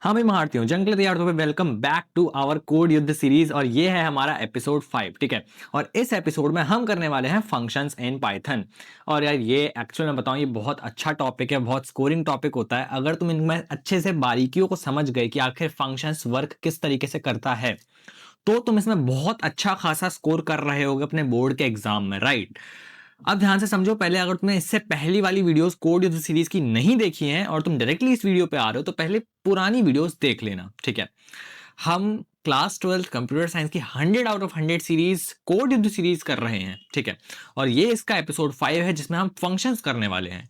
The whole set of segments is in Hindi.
हाँ मैं महारती हूँ जंग के लिए तैयार हो। Welcome back to our code युद्ध सीरीज और ये है हमारा एपिसोड 5। ठीक है, और इस एपिसोड में हम करने वाले हैं फंक्शंस इन पाइथन। और यार ये एक्चुअल में बताऊं, ये बहुत अच्छा टॉपिक है, बहुत स्कोरिंग टॉपिक होता है। अगर तुम इनमें अच्छे से बारीकियों को समझ गए कि आखिर फंक्शंस वर्क किस तरीके से करता है, तो तुम इसमें बहुत अच्छा खासा स्कोर कर रहे होगे अपने बोर्ड के एग्जाम में, राइट? अब ध्यान से समझो, पहले अगर तुमने इससे पहली वाली वीडियोस कोड युद्ध सीरीज की नहीं देखी हैं और तुम डायरेक्टली इस वीडियो पे आ रहे हो, तो पहले पुरानी वीडियोस देख लेना। ठीक है, हम क्लास 12 कंप्यूटर साइंस की 100 आउट ऑफ 100 सीरीज कोड युद्ध सीरीज कर रहे हैं। ठीक है, और ये इसका एपिसोड 5 है जिसमें हम फंक्शंस करने वाले हैं।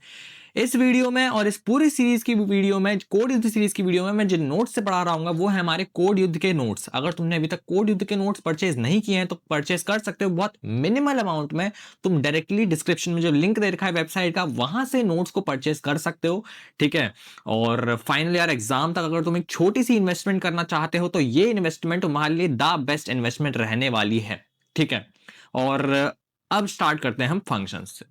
इस वीडियो में और इस पूरी सीरीज की वीडियो में, कोड युद्ध सीरीज की वीडियो में मैं जिन नोट्स से पढ़ा रहा हूँ वो है हमारे कोड युद्ध के नोट्स। अगर तुमने अभी तक कोड युद्ध के नोट्स परचेज नहीं किए हैं तो परचेज कर सकते हो, बहुत मिनिमल अमाउंट में। तुम डायरेक्टली डिस्क्रिप्शन में जो लिंक दे रखा है वेबसाइट का, वहां से नोट्स को परचेज कर सकते हो। ठीक है, और फाइनल ईयर एग्जाम तक अगर तुम एक छोटी सी इन्वेस्टमेंट करना चाहते हो तो ये इन्वेस्टमेंट तुम्हारे लिए द बेस्ट इन्वेस्टमेंट रहने वाली है। ठीक है, और अब स्टार्ट करते हैं हम फंक्शन से।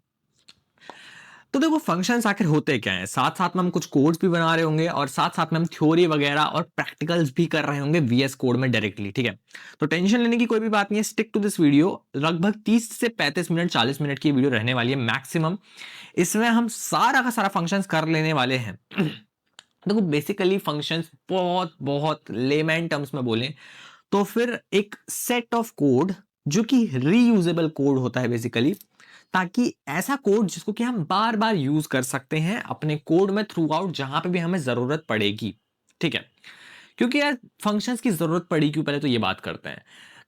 तो देखो, फंक्शंस आखिर होते क्या हैं। साथ साथ में हम कुछ कोड्स भी बना रहे होंगे और साथ साथ में हम थ्योरी वगैरह और प्रैक्टिकल्स भी कर रहे होंगे वीएस कोड में डायरेक्टली। ठीक है, तो टेंशन लेने की कोई भी बात नहीं है। Stick to this video. लगभग 30 से 35 मिनट, 40 मिनट की वीडियो रहने वाली है मैक्सिमम। इसमें हम सारा का सारा फंक्शंस कर लेने वाले हैं। देखो, बेसिकली फंक्शंस बहुत बहुत लेमैन टर्म्स में बोलें तो फिर एक सेट ऑफ कोड जो कि रीयूजेबल कोड होता है बेसिकली, ताकि ऐसा कोड जिसको कि हम बार बार यूज कर सकते हैं अपने कोड में थ्रू आउट, जहां पे भी हमें जरूरत पड़ेगी। ठीक है, क्योंकि यार फंक्शंस की जरूरत पड़ी क्यों, पहले तो ये बात करते हैं।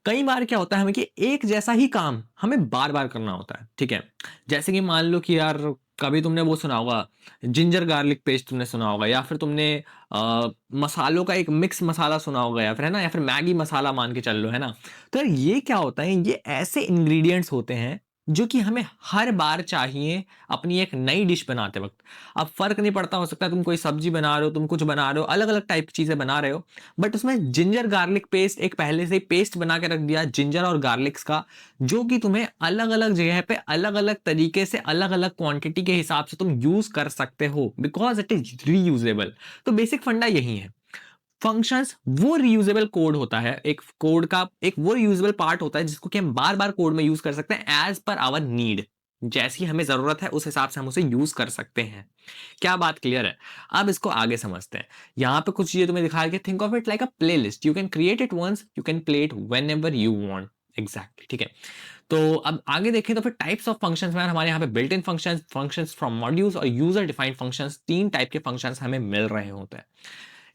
कई बार क्या होता है हमें कि एक जैसा ही काम हमें बार बार करना होता है। ठीक है, जैसे कि मान लो कि यार कभी तुमने वो सुना होगा, जिंजर गार्लिक पेस्ट तुमने सुना होगा, या फिर तुमने मसालों का एक मिक्स मसाला सुना होगा, या फिर है ना, या फिर मैगी मसाला मान के चल लो, है ना। तो यार ये क्या होता है, ये ऐसे इंग्रेडिएंट्स होते हैं जो कि हमें हर बार चाहिए अपनी एक नई डिश बनाते वक्त। अब फर्क नहीं पड़ता, हो सकता है तुम कोई सब्जी बना रहे हो, तुम कुछ बना रहे हो, अलग अलग टाइप की चीजें बना रहे हो, बट उसमें जिंजर गार्लिक पेस्ट एक पहले से ही पेस्ट बना के रख दिया जिंजर और गार्लिक्स का, जो कि तुम्हें अलग अलग जगह पे अलग अलग तरीके से अलग अलग क्वांटिटी के हिसाब से तुम यूज कर सकते हो, बिकॉज इट इज रीयूजेबल। तो बेसिक फंडा यही है। फंक्शंस वो रीयूजेबल कोड होता है, एक कोड का एक वो रीयूजेबल पार्ट होता है जिसको कि हम बार बार कोड में यूज कर सकते हैं एज पर आवर नीड। जैसी हमें जरूरत है उस हिसाब से हम उसे यूज कर सकते हैं। क्या बात क्लियर है? अब इसको आगे समझते हैं। यहां पे कुछ चीजें तुम्हें दिखा के, think of it like a playlist. You can create it once, you can play it whenever you want. Exactly, ठीक है। तो अब आगे देखें तो फिर टाइप्स ऑफ फंक्शंस में हमारे यहाँ पे built in functions, functions from modules और यूजर डिफाइंड फंक्शंस, तीन टाइप के फंक्शंस हमें मिल रहे होते हैं।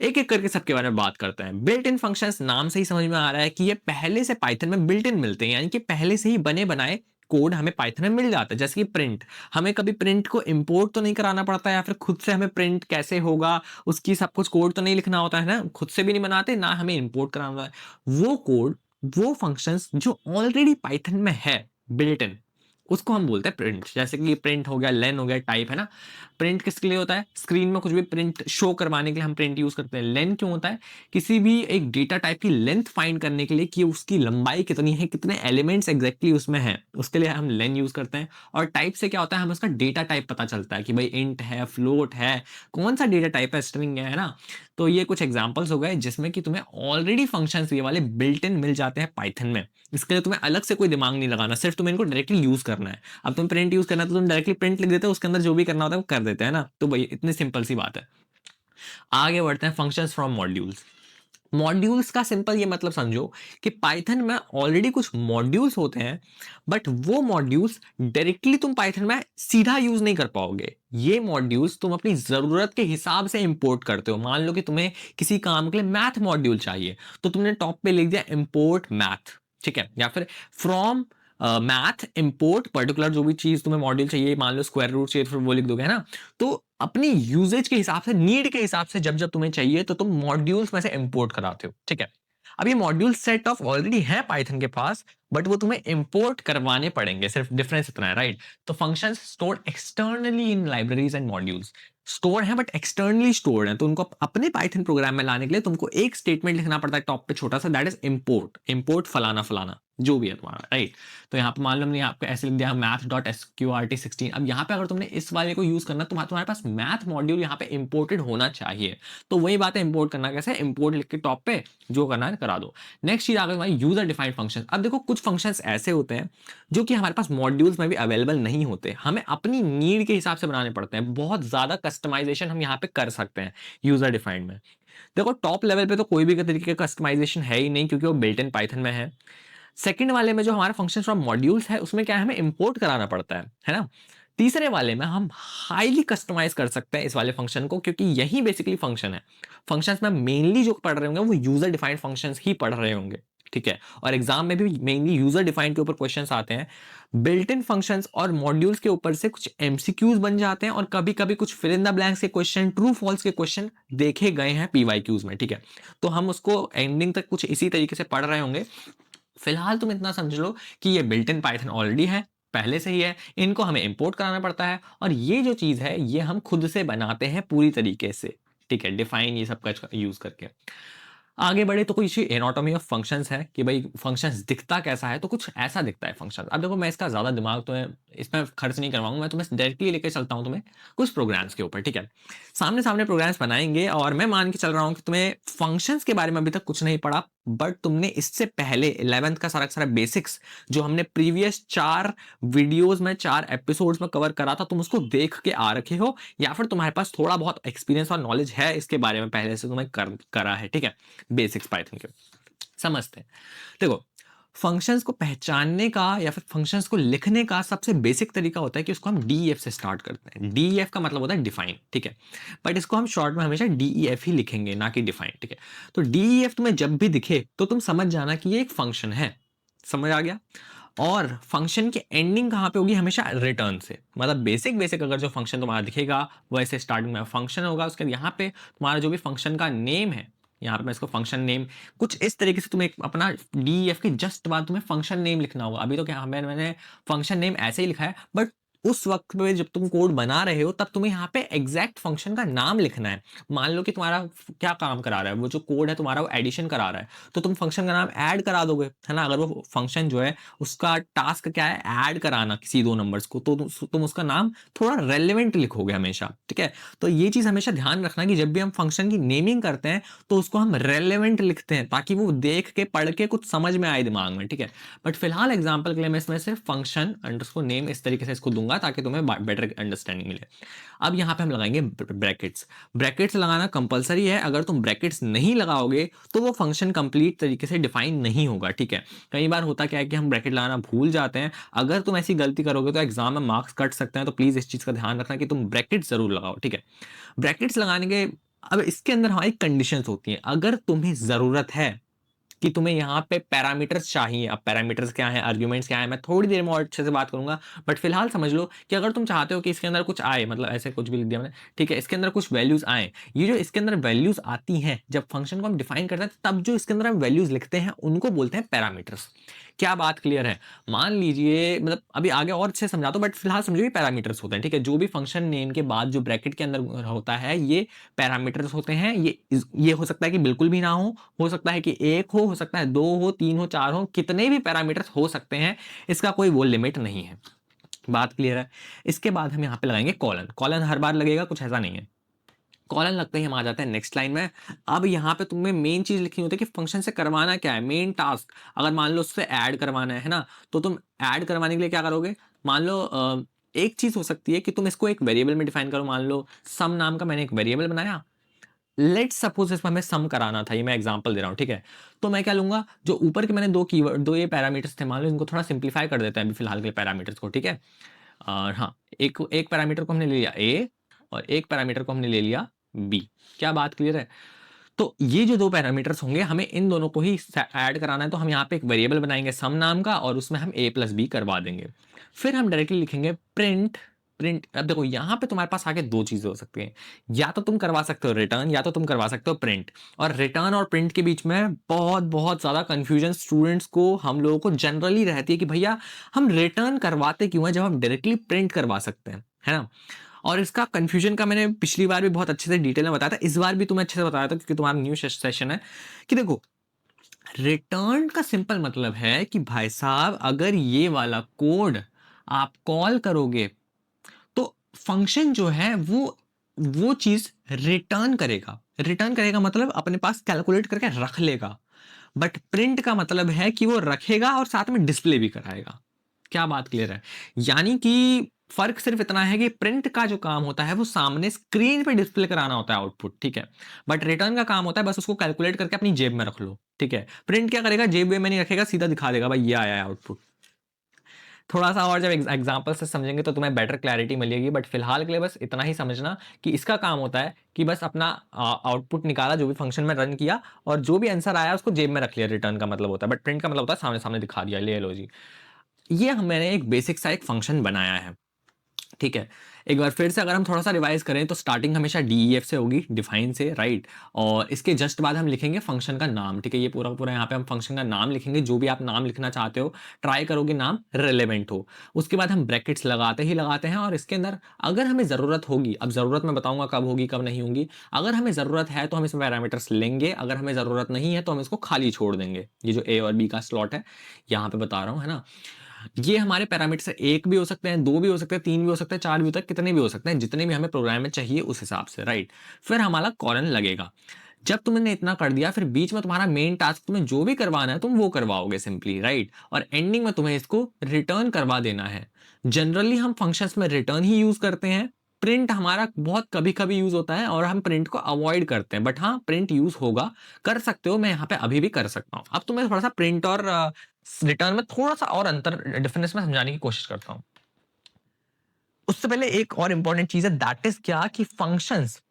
एक एक करके सबके बारे में बात करते हैं। बिल्ट इन फंक्शंस, नाम से ही समझ में आ रहा है कि ये पहले से पाइथन में बिल्ट इन मिलते हैं, यानी कि पहले से ही बने बनाए कोड हमें पाइथन में मिल जाता है। जैसे कि प्रिंट, हमें कभी प्रिंट को इंपोर्ट तो नहीं कराना पड़ता, या फिर खुद से हमें प्रिंट कैसे होगा उसकी सब कुछ कोड तो नहीं लिखना होता है ना, खुद से भी नहीं बनाते ना हमें इंपोर्ट कराना होता है। वो कोड, वो फंक्शंस जो ऑलरेडी पाइथन में है बिल्ट इन, उसको हम बोलते हैं प्रिंट। जैसे कि प्रिंट हो गया, लेन हो गया, टाइप, है ना। प्रिंट किसके लिए होता है? स्क्रीन में कुछ भी प्रिंट शो करवाने के लिए हम प्रिंट यूज करते हैं। लेन क्यों होता है? किसी भी एक डेटा टाइप की लेंथ फाइंड करने के लिए कि उसकी लंबाई कितनी है, कितने एलिमेंट्स एग्जैक्टली उसमें हैं, उसके लिए हम लेन यूज करते हैं। और टाइप से क्या होता है, हमें उसका डेटा टाइप पता चलता है कि भाई इंट है, फ्लोट है, कौन सा डेटा टाइप है, स्ट्रिंग है ना। तो ये कुछ एग्जांपल्स हो गए जिसमें कि तुम्हें ऑलरेडी फंक्शंस ये वाले बिल्ट इन मिल जाते हैं पाइथन में। इसके लिए तुम्हें अलग से कोई दिमाग नहीं लगाना, सिर्फ तुम्हें इनको डायरेक्टली यूज करना है। अब तुम प्रिंट यूज करना है तो तुम डायरेक्टली प्रिंट लिख देते हो, उसके अंदर जो भी करना होता है वो कर देते हैं ना। तो भाई इतनी सिंपल सी बात है। आगे बढ़ते हैं, फंक्शंस फ्रॉम मॉड्यूल्स। मॉड्यूल्स का सिंपल ये मतलब समझो कि पाइथन में ऑलरेडी कुछ मॉड्यूल्स होते हैं, बट वो मॉड्यूल्स डायरेक्टली तुम पाइथन में सीधा यूज नहीं कर पाओगे। ये मॉड्यूल्स तुम अपनी जरूरत के हिसाब से इंपोर्ट करते हो। मान लो कि तुम्हें किसी काम के लिए मैथ मॉड्यूल चाहिए, तो तुमने टॉप पे लिख दिया इंपोर्ट मैथ, ठीक है, या फिर फ्रॉम मैथ इंपोर्ट पर्टिकुलर जो भी चीज तुम्हें मॉड्यूल चाहिए, मान लो स्क्वायर रूट चाहिए, फिर वो लिख दोगे, है ना। तो अपनी यूजेज के हिसाब से, नीड के हिसाब से जब जब तुम्हें चाहिए तो तुम मॉड्यूल्स में से इंपोर्ट कराते हो, ठीक है। अब ये मॉड्यूल सेट ऑफ ऑलरेडी है पाइथन के पास, बट वो तुम्हें इंपोर्ट करवाने पड़ेंगे, सिर्फ डिफरेंस इतना है, राइट। तो functions stored externally in libraries and modules, store है बट एक्सटर्नली स्टोर्ड है। तो उनको अपने पाइथन प्रोग्राम में लाने के लिए तुमको एक स्टेटमेंट लिखना पड़ता है टॉप पे छोटा सा, दैट इज इंपोर्ट, इंपोर्ट फलाना फलाना, जो भी है तुम्हारा, राइट। तो यहाँ पे मान लो हमने आपको ऐसे लिख दिया math.sqrt16। अब यहाँ पे अगर तुमने इस वाले को यूज करना, तुम्हारे पास मैथ मॉड्यूल यहाँ पे इंपोर्टेड होना चाहिए। तो वही बात है, इंपोर्ट करना कैसे, इंपोर्ट लिख के टॉप पे जो करना है करा दो। नेक्स्ट चीज आ गई तुम्हारी यूजर डिफाइंड फंक्शन। अब देखो कुछ फंक्शंस ऐसे होते हैं जो कि हमारे पास मॉड्यूल्स में भी अवेलेबल नहीं होते, हमें अपनी नीड के हिसाब से बनाने पड़ते हैं। बहुत ज्यादा कस्टमाइजेशन हम यहाँ पे कर सकते हैं यूजर डिफाइंड में। देखो टॉप लेवल पे तो कोई भी तरीके का कस्टमाइजेशन है ही नहीं, क्योंकि वो बिल्ट इन पाइथन में है। सेकंड वाले में जो हमारा फंक्शन फ्रॉम मॉड्यूल्स है, उसमें क्या है, हमें इंपोर्ट कराना पड़ता है ना। तीसरे वाले में हम हाईली कस्टमाइज कर सकते हैं इस वाले फंक्शन को, क्योंकि यही बेसिकली फंक्शन है। फंक्शंस में मेनली जो पढ़ रहे होंगे वो यूजर डिफाइंड फंक्शंस ही पढ़ रहे होंगे, ठीक है। और एग्जाम में भी मेनली यूजर डिफाइंड के ऊपर क्वेश्चंस आते हैं। बिल्ट इन फंक्शंस और मॉड्यूल्स के ऊपर से कुछ एमसीक्यूज बन जाते हैं, और कभी कभी कुछ फिल इन द ब्लैंक्स के क्वेश्चन, ट्रू फॉल्स के क्वेश्चन देखे गए हैं पीवाईक्यूज में, ठीक है। तो हम उसको एंडिंग तक कुछ इसी तरीके से पढ़ रहे होंगे। फिलहाल तुम इतना समझ लो कि ये बिल्ट इन पाइथन ऑलरेडी है, पहले से ही है, इनको हमें इंपोर्ट कराना पड़ता है, और ये जो चीज है ये हम खुद से बनाते हैं पूरी तरीके से, ठीक है, डिफाइन ये सब का यूज करके। आगे बढ़े तो कोई एनाटॉमी ऑफ फंक्शंस है कि भाई फंक्शंस दिखता कैसा है, तो कुछ ऐसा दिखता है फंक्शन। अब देखो मैं इसका ज्यादा दिमाग तो इसमें खर्च नहीं करवाऊंगा, मैं तुम्हें डायरेक्टली लेके चलता हूं तुम्हें कुछ प्रोग्राम्स के ऊपर, ठीक है। सामने सामने प्रोग्राम्स बनाएंगे, और मैं मान के चल रहा हूं कि तुम्हें फंक्शंस के बारे में अभी तक कुछ नहीं पढ़ा, बट तुमने इससे पहले 11th का सारा सारा बेसिक्स जो हमने प्रीवियस 4 वीडियोस में 4 एपिसोड्स में कवर करा था, तुम उसको देख के आ रखे हो, या फिर तुम्हारे पास थोड़ा बहुत एक्सपीरियंस और नॉलेज है इसके बारे में, पहले से तुम्हें करा है, ठीक है, बेसिक्स पाइथन के। समझते हैं। देखो फंक्शंस को पहचानने का या फिर फंक्शंस को लिखने का सबसे बेसिक तरीका होता है कि उसको हम डीईएफ से स्टार्ट करते हैं। डीईएफ का मतलब होता है डिफाइन, ठीक है, बट इसको हम शॉर्ट में हमेशा डीईएफ ही लिखेंगे, ना कि डिफाइन, ठीक है। तो डीईएफ तुम्हें जब भी दिखे तो तुम समझ जाना कि ये एक फंक्शन है, समझ आ गया। और फंक्शन की एंडिंग कहां पे होगी, हमेशा रिटर्न से, मतलब बेसिक बेसिक अगर जो फंक्शन तुम्हारा दिखेगा वैसे स्टार्टिंग में फंक्शन होगा, उसके बाद यहाँ पे तुम्हारा जो भी फंक्शन का नेम है, यहाँ पे मैं इसको फंक्शन नेम कुछ इस तरीके से तुम्हें अपना डीएफ के जस्ट बाद तुम्हें फंक्शन नेम लिखना होगा। अभी तो क्या मैंने फंक्शन नेम ऐसे ही लिखा है, बट उस वक्त पे जब तुम कोड बना रहे हो तब तुम्हें यहाँ पे एग्जैक्ट फंक्शन का नाम लिखना है। मान लो कि तुम्हारा क्या काम करा रहा है, वो जो कोड है तुम्हारा वो एडिशन करा रहा है, तो तुम फंक्शन का नाम ऐड करा दोगे, है ना। अगर वो फंक्शन जो है उसका टास्क क्या है, ऐड कराना किसी दो नंबर्स को, तो तुम उसका नाम थोड़ा रेलिवेंट लिखोगे हमेशा, ठीक है। तो ये चीज हमेशा ध्यान रखना कि जब भी हम फंक्शन की नेमिंग करते हैं तो उसको हम रेलिवेंट लिखते हैं, ताकि वो देख के पढ़ के कुछ समझ में आए दिमाग में, ठीक है। बट फिलहाल एग्जाम्पल के लिए मैं इसमें सिर्फ फंक्शन अंडरस्कोर नेम इस तरीके से इसको दूंगा ताकि तुम्हें बेटर अंडरस्टैंडिंग मिले। अब यहाँ पे हम लगाएंगे ब्रैकेट्स। ब्रैकेट्स लगाना कंपलसरी है, अगर तुम ब्रैकेट्स नहीं लगाओगे तो वो फंक्शन कंप्लीट तरीके से डिफाइन नहीं होगा, ठीक है। कई बार होता क्या है कि हम ब्रैकेट लगाना भूल जाते हैं, अगर तुम ऐसी गलती करोगे तो एग्जाम में मार्क्स कट सकते हैं, तो प्लीज इस चीज का ध्यान रखना कि तुम ब्रैकेट्स जरूर लगाओ, ठीक है। ब्रैकेट्स लगाने के अब इसके अंदर हमारी कंडीशंस होती हैं। अगर तुम्हें जरूरत है कि तुम्हें यहाँ पे पैरामीटर्स चाहिए, अब पैरामीटर्स क्या है, आर्ग्यूमेंट्स क्या है, मैं थोड़ी देर में और अच्छे से बात करूंगा, बट फिलहाल समझ लो कि अगर तुम चाहते हो कि इसके अंदर कुछ आए, मतलब ऐसे कुछ भी लिख दिया मैंने, ठीक है, इसके अंदर कुछ वैल्यूज आए, ये जो इसके अंदर वैल्यूज आती हैं जब फंक्शन को हम डिफाइन करते हैं तब जो इसके अंदर हम वैल्यूज लिखते हैं उनको बोलते हैं पैरामीटर्स। क्या बात क्लियर है? मान लीजिए, मतलब अभी आगे और अच्छे समझाता हूं, बट फिलहाल समझो ये पैरामीटर्स होते हैं, ठीक है। जो भी फंक्शन नेम के बाद जो ब्रैकेट के अंदर होता है ये पैरामीटर्स होते हैं। ये हो सकता है कि बिल्कुल भी ना हो सकता है कि एक हो सकता है दो हो, तीन हो, चार हो, कितने भी पैरामीटर्स हो सकते हैं, इसका कोई वो लिमिट नहीं है। बात क्लियर है? इसके बाद हम यहाँ पे लगाएंगे कॉलन। कॉलन हर बार लगेगा, कुछ ऐसा नहीं है। कॉलन लगते ही हम आ जाते हैं नेक्स्ट लाइन में। अब यहाँ पे तुम्हें मेन चीज लिखनी होती है कि फंक्शन से करवाना क्या है, मेन टास्क। अगर मान लो उससे ऐड करवाना है ना, तो तुम ऐड करवाने के लिए क्या करोगे, मान लो एक चीज हो सकती है कि तुम इसको एक वेरिएबल में डिफाइन करो। मान लो सम नाम का मैंने एक वेरिएबल बनाया, लेट्स सपोज इसमें हमें सम कराना था, ये मैं एग्जांपल दे रहा हूँ, ठीक है। तो मैं क्या लूंगा, जो ऊपर के मैंने दो कीवर्ड, दो ये पैरामीटर्स थे, मान लो इनको थोड़ा सिंप्लीफाई कर देते हैं अभी फिलहाल के पैरामीटर्स को, ठीक है। और हाँ, एक एक पैरामीटर को हमने ले लिया ए, और एक पैरामीटर को हमने ले लिया बी। क्या बात क्लियर है? तो ये जो दो पैरामीटर्स होंगे हमें इन दोनों को ही ऐड कराना है, तो हम यहाँ पे एक वेरिएबल बनाएंगे सम नाम का, और उसमें हम a प्लस बी करवा देंगे। फिर हम डायरेक्टली लिखेंगे प्रिंट। प्रिंट, अब देखो यहाँ पे तुम्हारे पास आगे दो चीजें हो सकती हैं, या तो तुम करवा सकते हो रिटर्न, या तो तुम करवा सकते हो प्रिंट। और रिटर्न और प्रिंट के बीच में बहुत बहुत ज्यादा कंफ्यूजन स्टूडेंट्स को, हम लोगों को जनरली रहती है कि भैया हम रिटर्न करवाते क्यों है जब हम डायरेक्टली प्रिंट करवा सकते हैं, है ना। और इसका कंफ्यूजन का मैंने पिछली बार भी बहुत अच्छे से डिटेल में बताया था, इस बार भी तुम्हें अच्छे से बताया था क्योंकि तुम्हारा न्यू सेशन है। कि देखो रिटर्न का सिंपल मतलब है कि भाई साहब अगर ये वाला कोड आप कॉल करोगे तो फंक्शन जो है वो चीज रिटर्न करेगा। रिटर्न करेगा मतलब अपने पास कैलकुलेट करके रख लेगा। बट प्रिंट का मतलब है कि वो रखेगा और साथ में डिस्प्ले भी कराएगा। क्या बात क्लियर है? यानी कि फर्क सिर्फ इतना है कि प्रिंट का जो काम होता है वो सामने स्क्रीन पे डिस्प्ले कराना होता है आउटपुट, ठीक है। बट रिटर्न का काम होता है बस उसको कैलकुलेट करके अपनी जेब में रख लो, ठीक है। प्रिंट क्या करेगा? जेब में नहीं रखेगा, सीधा दिखा देगा भाई ये आया है आउटपुट। थोड़ा सा और जब एग्जांपल से समझेंगे तो तुम्हें बेटर क्लैरिटी मिलेगी, बट फिलहाल के लिए बस इतना ही समझना कि इसका काम होता है कि बस अपना आउटपुट निकाला जो भी फंक्शन में रन किया और जो भी आंसर आया उसको जेब में रख लिया, रिटर्न का मतलब होता है। बट प्रिंट का मतलब होता है सामने सामने दिखा दिया, ले लो जी। ये मैंने एक बेसिक सा एक फंक्शन बनाया है, ठीक है। एक बार फिर से अगर हम थोड़ा सा रिवाइज करें तो स्टार्टिंग हमेशा डीईएफ से होगी, डिफाइन से, राइट। और इसके जस्ट बाद हम लिखेंगे फंक्शन का नाम, ठीक है। ये पूरा पूरा यहाँ पे हम फंक्शन का नाम लिखेंगे, जो भी आप नाम लिखना चाहते हो ट्राई करोगे नाम रिलेवेंट हो। उसके बाद हम ब्रैकेट्स लगाते ही लगाते हैं और इसके अंदर अगर हमें ज़रूरत होगी, अब ज़रूरत मैं बताऊंगा कब होगी कब नहीं होगी, अगर हमें ज़रूरत है तो हम इसमें पैरामीटर्स लेंगे, अगर हमें ज़रूरत नहीं है तो हम इसको खाली छोड़ देंगे। ये जो ए और बी का स्लॉट है यहाँ पे बता रहा हूँ, है ना। ये हमारे पैरामीटर एक भी हो सकते हैं, दो भी हो सकते हैं, तीन भी हो सकते हैं, चार भी हो सकते हैं, कितने भी हो सकते हैं, जितने भी हमें प्रोग्राम में चाहिए उस हिसाब से, राइट। फिर हमारा कॉलन लगेगा। जब तुमने इतना कर दिया फिर बीच में तुम्हारा मेन टास्क तुम्हें जो भी करवाना है तुम वो करवाओगे सिंपली, राइट। और एंडिंग में तुम्हें इसको रिटर्न करवा देना है। जनरली हम फंक्शंस में रिटर्न ही यूज करते हैं। प्रिंट हमारा बहुत कभी कभी यूज होता है और हम प्रिंट को अवॉइड करते हैं, बट हाँ प्रिंट यूज होगा, कर सकते हो, मैं यहाँ पे अभी भी कर सकता हूँ। अब तुम्हें थोड़ा सा प्रिंट और रिटर्न में थोड़ा सा और अंतर डिफरेंस में समझाने की कोशिश करता हूं। उससे पहले एक और इंपॉर्टेंट चीज है, दैट इज क्या कि फंक्शंस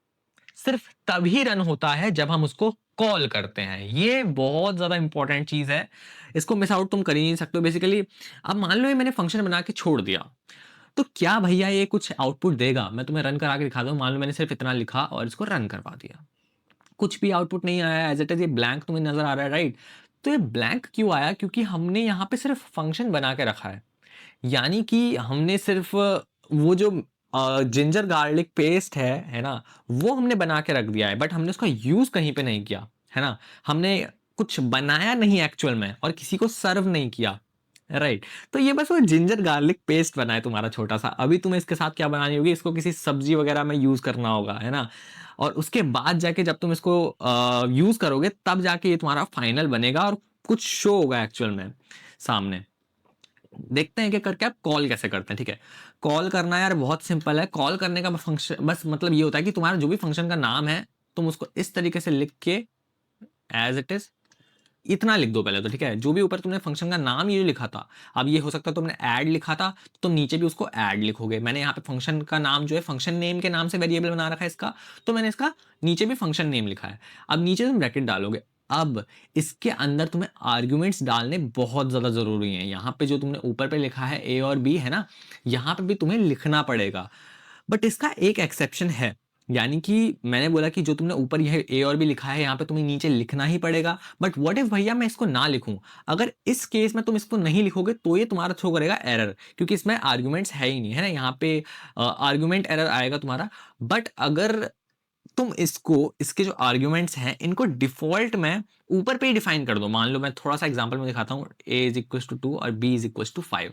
सिर्फ तभी रन होता है जब हम उसको कॉल करते हैं। ये बहुत ज्यादा इंपॉर्टेंट चीज है, इसको मिस आउट तुम कर ही नहीं सकते हो बेसिकली। अब मान लो ये मैंने फंक्शन बना के छोड़ दिया, तो क्या भैया ये कुछ आउटपुट देगा? मैं तुम्हें रन करा के दिखा दूं। मान लो मैंने सिर्फ इतना लिखा और इसको रन करवा दिया, कुछ भी आउटपुट नहीं आया, एज इट इज ये ब्लैंक तुम्हें नजर आ रहा है, राइट। तो ये ब्लैंक क्यों आया? क्योंकि हमने यहाँ पे सिर्फ फंक्शन बना के रखा है। यानी कि हमने सिर्फ वो जो जिंजर गार्लिक पेस्ट है ना, वो हमने बना के रख दिया है, बट हमने उसका यूज कहीं पे नहीं किया, है ना। हमने कुछ बनाया नहीं एक्चुअल में और किसी को सर्व नहीं किया, राइट। तो ये बस वो जिंजर गार्लिक पेस्ट बना है तुम्हारा छोटा सा। अभी तुम्हें इसके साथ क्या बनानी होगी? इसको किसी सब्जी वगैरह में यूज करना होगा, है ना। और उसके बाद जाके जब तुम इसको यूज करोगे तब जाके ये तुम्हारा फाइनल बनेगा और कुछ शो होगा एक्चुअल में सामने। देखते हैं कि करके आप कॉल कैसे करते हैं, ठीक है। कॉल करना यार बहुत सिंपल है। कॉल करने का फंक्शन बस मतलब ये होता है कि तुम्हारा जो भी फंक्शन का नाम है तुम उसको इस तरीके से लिख के एज इट इज इतना लिख दो पहले तो, ठीक है। जो भी ऊपर तुमने फंक्शन का नाम ये लिखा था, अब ये हो सकता है तुमने ऐड लिखा था तो तुम नीचे भी उसको ऐड लिखोगे। मैंने यहाँ पे फंक्शन का नाम जो है फंक्शन नेम के नाम से वेरिएबल बना रखा है इसका, तो मैंने इसका नीचे भी फंक्शन नेम लिखा है। अब नीचे तुम ब्रैकेट डालोगे। अब इसके अंदर तुम्हें आर्ग्यूमेंट्स डालने बहुत ज्यादा जरूरी हैं। यहाँ पे जो तुमने ऊपर पे लिखा है ए और बी, है ना, यहाँ पे भी तुम्हें लिखना पड़ेगा। बट इसका एक एक्सेप्शन है, यानी कि मैंने बोला कि जो तुमने ऊपर यह ए और बी लिखा है यहाँ पे तुम्हें नीचे लिखना ही पड़ेगा। बट व्हाट इफ भैया मैं इसको ना लिखूं? अगर इस केस में तुम इसको नहीं लिखोगे तो ये तुम्हारा थ्रो करेगा एरर, क्योंकि इसमें आर्गुमेंट्स है ही नहीं, है ना। यहाँ पे आर्गुमेंट एरर आएगा तुम्हारा। बट अगर तुम इसको, इसके जो आर्ग्यूमेंट्स हैं इनको डिफॉल्ट में ऊपर पे ही डिफाइन कर दो। मान लो मैं थोड़ा सा एग्जांपल में दिखाता हूँ, a इज इक्वल टू 2 और b इज इक्वल टू 5।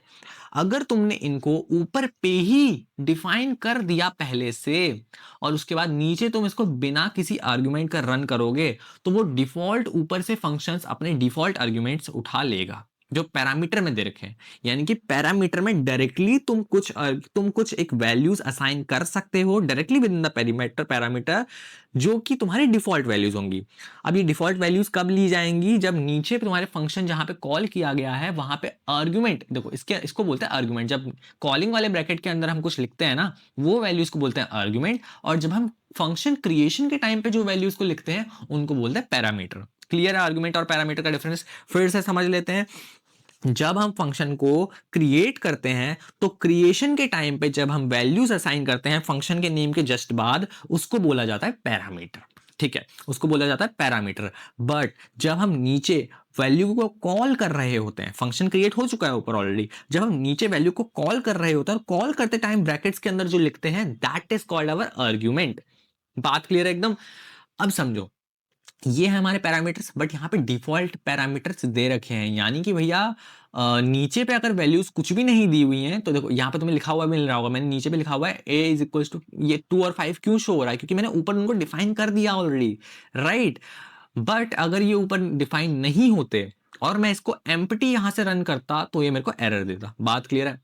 अगर तुमने इनको ऊपर पे ही डिफाइन कर दिया पहले से और उसके बाद नीचे तुम इसको बिना किसी आर्ग्यूमेंट का रन करोगे तो वो डिफॉल्ट ऊपर से फंक्शंस अपने डिफॉल्ट आर्ग्यूमेंट्स उठा लेगा जो पैरामीटर में दे रखे हैं। यानी कि पैरामीटर में डायरेक्टली तुम कुछ एक वैल्यूज असाइन कर सकते हो directly with in the parameter जो कि तुम्हारी डिफॉल्ट वैल्यूज होंगी। अब ये डिफॉल्ट वैल्यूज कब ली जाएंगी? जब नीचे पे तुम्हारे फंक्शन जहां पे कॉल किया गया है वहां पे आर्ग्यूमेंट, देखो इसको बोलते हैं आर्ग्यूमेंट। जब कॉलिंग वाले ब्रैकेट के अंदर हम कुछ लिखते हैं ना, वो वैल्यूज को बोलते हैं आर्ग्यूमेंट। और जब हम फंक्शन क्रिएशन के टाइम पे जो वैल्यूज को लिखते हैं उनको बोलते हैं पैरामीटर। क्लियर है आर्गुमेंट और पैरामीटर का डिफरेंस? फिर से समझ लेते हैं। जब हम फंक्शन को क्रिएट करते हैं तो क्रिएशन के टाइम पे जब हम वैल्यूज असाइन करते हैं फंक्शन के नेम के जस्ट बाद, उसको बोला जाता है पैरामीटर, ठीक है, उसको बोला जाता है पैरामीटर। बट जब हम नीचे वैल्यू को कॉल कर रहे होते हैं, फंक्शन क्रिएट हो चुका है ऊपर ऑलरेडी, जब हम नीचे वैल्यू को कॉल कर रहे होते हैं और कॉल करते टाइम ब्रैकेट्स के अंदर जो लिखते हैं that is called our argument. बात क्लियर है एकदम? अब समझो, ये है हमारे पैरामीटर्स, बट यहाँ पे डिफॉल्ट पैरामीटर्स दे रखे हैं, यानी कि भैया नीचे पे अगर वैल्यूज कुछ भी नहीं दी हुई हैं, तो देखो यहाँ पे तुम्हें लिखा हुआ मिल रहा होगा, मैंने नीचे पे लिखा हुआ है a इज इक्वल टू, ये 2 और 5 क्यों शो हो रहा है, क्योंकि मैंने ऊपर उनको डिफाइन कर दिया ऑलरेडी, राइट। बट अगर ये ऊपर डिफाइन नहीं होते और मैं इसको एम्प्टी यहां से रन करता, तो ये मेरे को एरर देता। बात क्लियर है।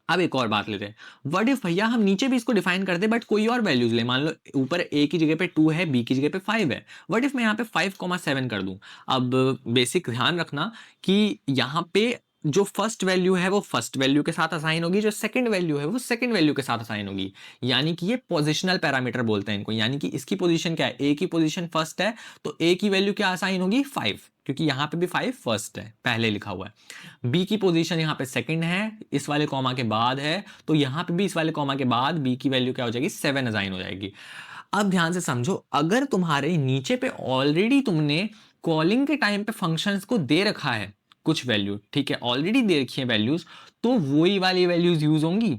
अब एक और बात लेते हैं, व्हाट इफ भैया हम नीचे भी इसको डिफाइन कर दे बट कोई और वैल्यूज ले, मान लो ऊपर a की जगह पे 2 है, b की जगह पे 5 है, व्हाट इफ मैं यहाँ पे 5,7 कर दूं। अब बेसिक ध्यान रखना कि यहाँ पे जो फर्स्ट वैल्यू है वो फर्स्ट वैल्यू के साथ असाइन होगी, जो सेकंड वैल्यू है वो सेकंड वैल्यू के साथ असाइन होगी, यानी कि ये पोजिशनल पैरामीटर बोलते हैं इनको, यानी कि इसकी पोजीशन क्या है, a की पोजीशन फर्स्ट है, तो a की वैल्यू क्या असाइन होगी 5, क्योंकि यहाँ पे भी 5 फर्स्ट है, पहले लिखा हुआ है। b की पोजीशन यहाँ पे सेकंड है, इस वाले कॉमा के बाद है, तो यहाँ पे भी इस वाले कॉमा के बाद b की वैल्यू क्या हो जाएगी 7 असाइन हो जाएगी। अब ध्यान से समझो, अगर तुम्हारे नीचे पे ऑलरेडी तुमने कॉलिंग के टाइम पे फंक्शंस को दे रखा है कुछ वैल्यू, ठीक है, ऑलरेडी दे रखी है वैल्यूज, तो वही वाली वैल्यूज यूज होंगी।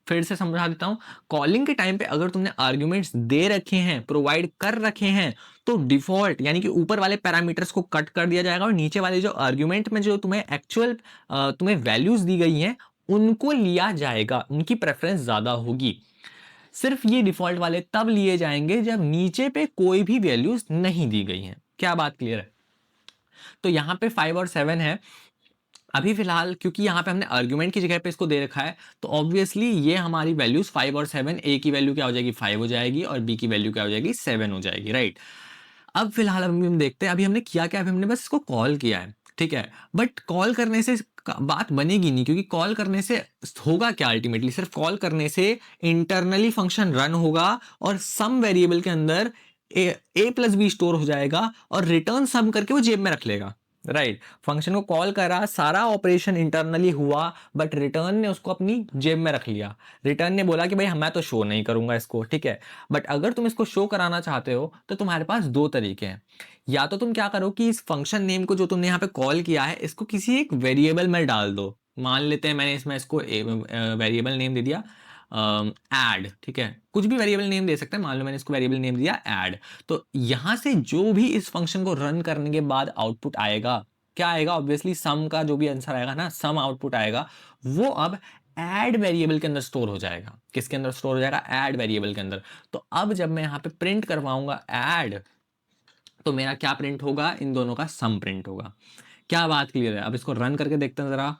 फिर से समझा देता हूं, कॉलिंग के टाइम पे अगर तुमने आर्ग्यूमेंट्स दे रखे हैं, प्रोवाइड कर रखे हैं, तो डिफॉल्ट यानी कि ऊपर वाले पैरामीटर्स को कट कर दिया जाएगा और नीचे वाले जो आर्ग्यूमेंट में जो तुम्हें एक्चुअल तुम्हें वैल्यूज दी गई हैं उनको लिया जाएगा, उनकी प्रेफरेंस ज्यादा होगी। सिर्फ ये डिफॉल्ट वाले तब लिए जाएंगे जब नीचे पे कोई भी वैल्यूज नहीं दी गई हैं। क्या बात क्लियर है? तो यहाँ पे 5 और 7 है अभी फिलहाल, क्योंकि यहाँ पे हमने आर्ग्यूमेंट की जगह पे इसको दे रखा है, तो ऑब्वियसली ये हमारी वैल्यूज 5 और 7, a की वैल्यू क्या हो जाएगी 5 हो जाएगी और b की वैल्यू क्या हो जाएगी 7 हो जाएगी, राइट। अब फिलहाल अभी हम देखते हैं, अभी हमने किया क्या, अभी हमने बस इसको कॉल किया है, ठीक है, बट कॉल करने से बात बनेगी नहीं, क्योंकि कॉल करने से होगा क्या, अल्टीमेटली सिर्फ कॉल करने से इंटरनली फंक्शन रन होगा और सम वेरिएबल के अंदर a प्लस बी स्टोर हो जाएगा और रिटर्न सम करके वो जेब में रख लेगा, राइट। फंक्शन को कॉल करा, सारा ऑपरेशन इंटरनली हुआ, बट रिटर्न ने उसको अपनी जेब में रख लिया। रिटर्न ने बोला कि भाई मैं तो शो नहीं करूंगा इसको, ठीक है। बट अगर तुम इसको शो कराना चाहते हो तो तुम्हारे पास दो तरीके हैं, या तो तुम क्या करो कि इस फंक्शन नेम को जो तुमने यहाँ पे कॉल किया है इसको किसी एक वेरिएबल में डाल दो। मान लेते हैं मैंने इसमें इसको वेरिएबल नेम दे दिया ऐड, ठीक है, कुछ भी वेरिएबल नेम दे सकते हैं, मान लो मैंने इसको वेरिएबल नेम दिया ऐड। तो यहां से जो भी इस फंक्शन को रन करने के बाद आउटपुट आएगा, क्या आएगा, ऑब्वियसली सम का जो भी आंसर आएगा ना, सम आउटपुट आएगा, वो अब ऐड वेरिएबल के अंदर स्टोर हो जाएगा। किसके अंदर स्टोर हो जाएगा, ऐड वेरिएबल के अंदर। तो अब जब मैं यहाँ पे प्रिंट करवाऊंगा ऐड, तो मेरा क्या प्रिंट होगा, इन दोनों का सम प्रिंट होगा। क्या बात क्लियर है? अब इसको रन करके देखते हैं जरा।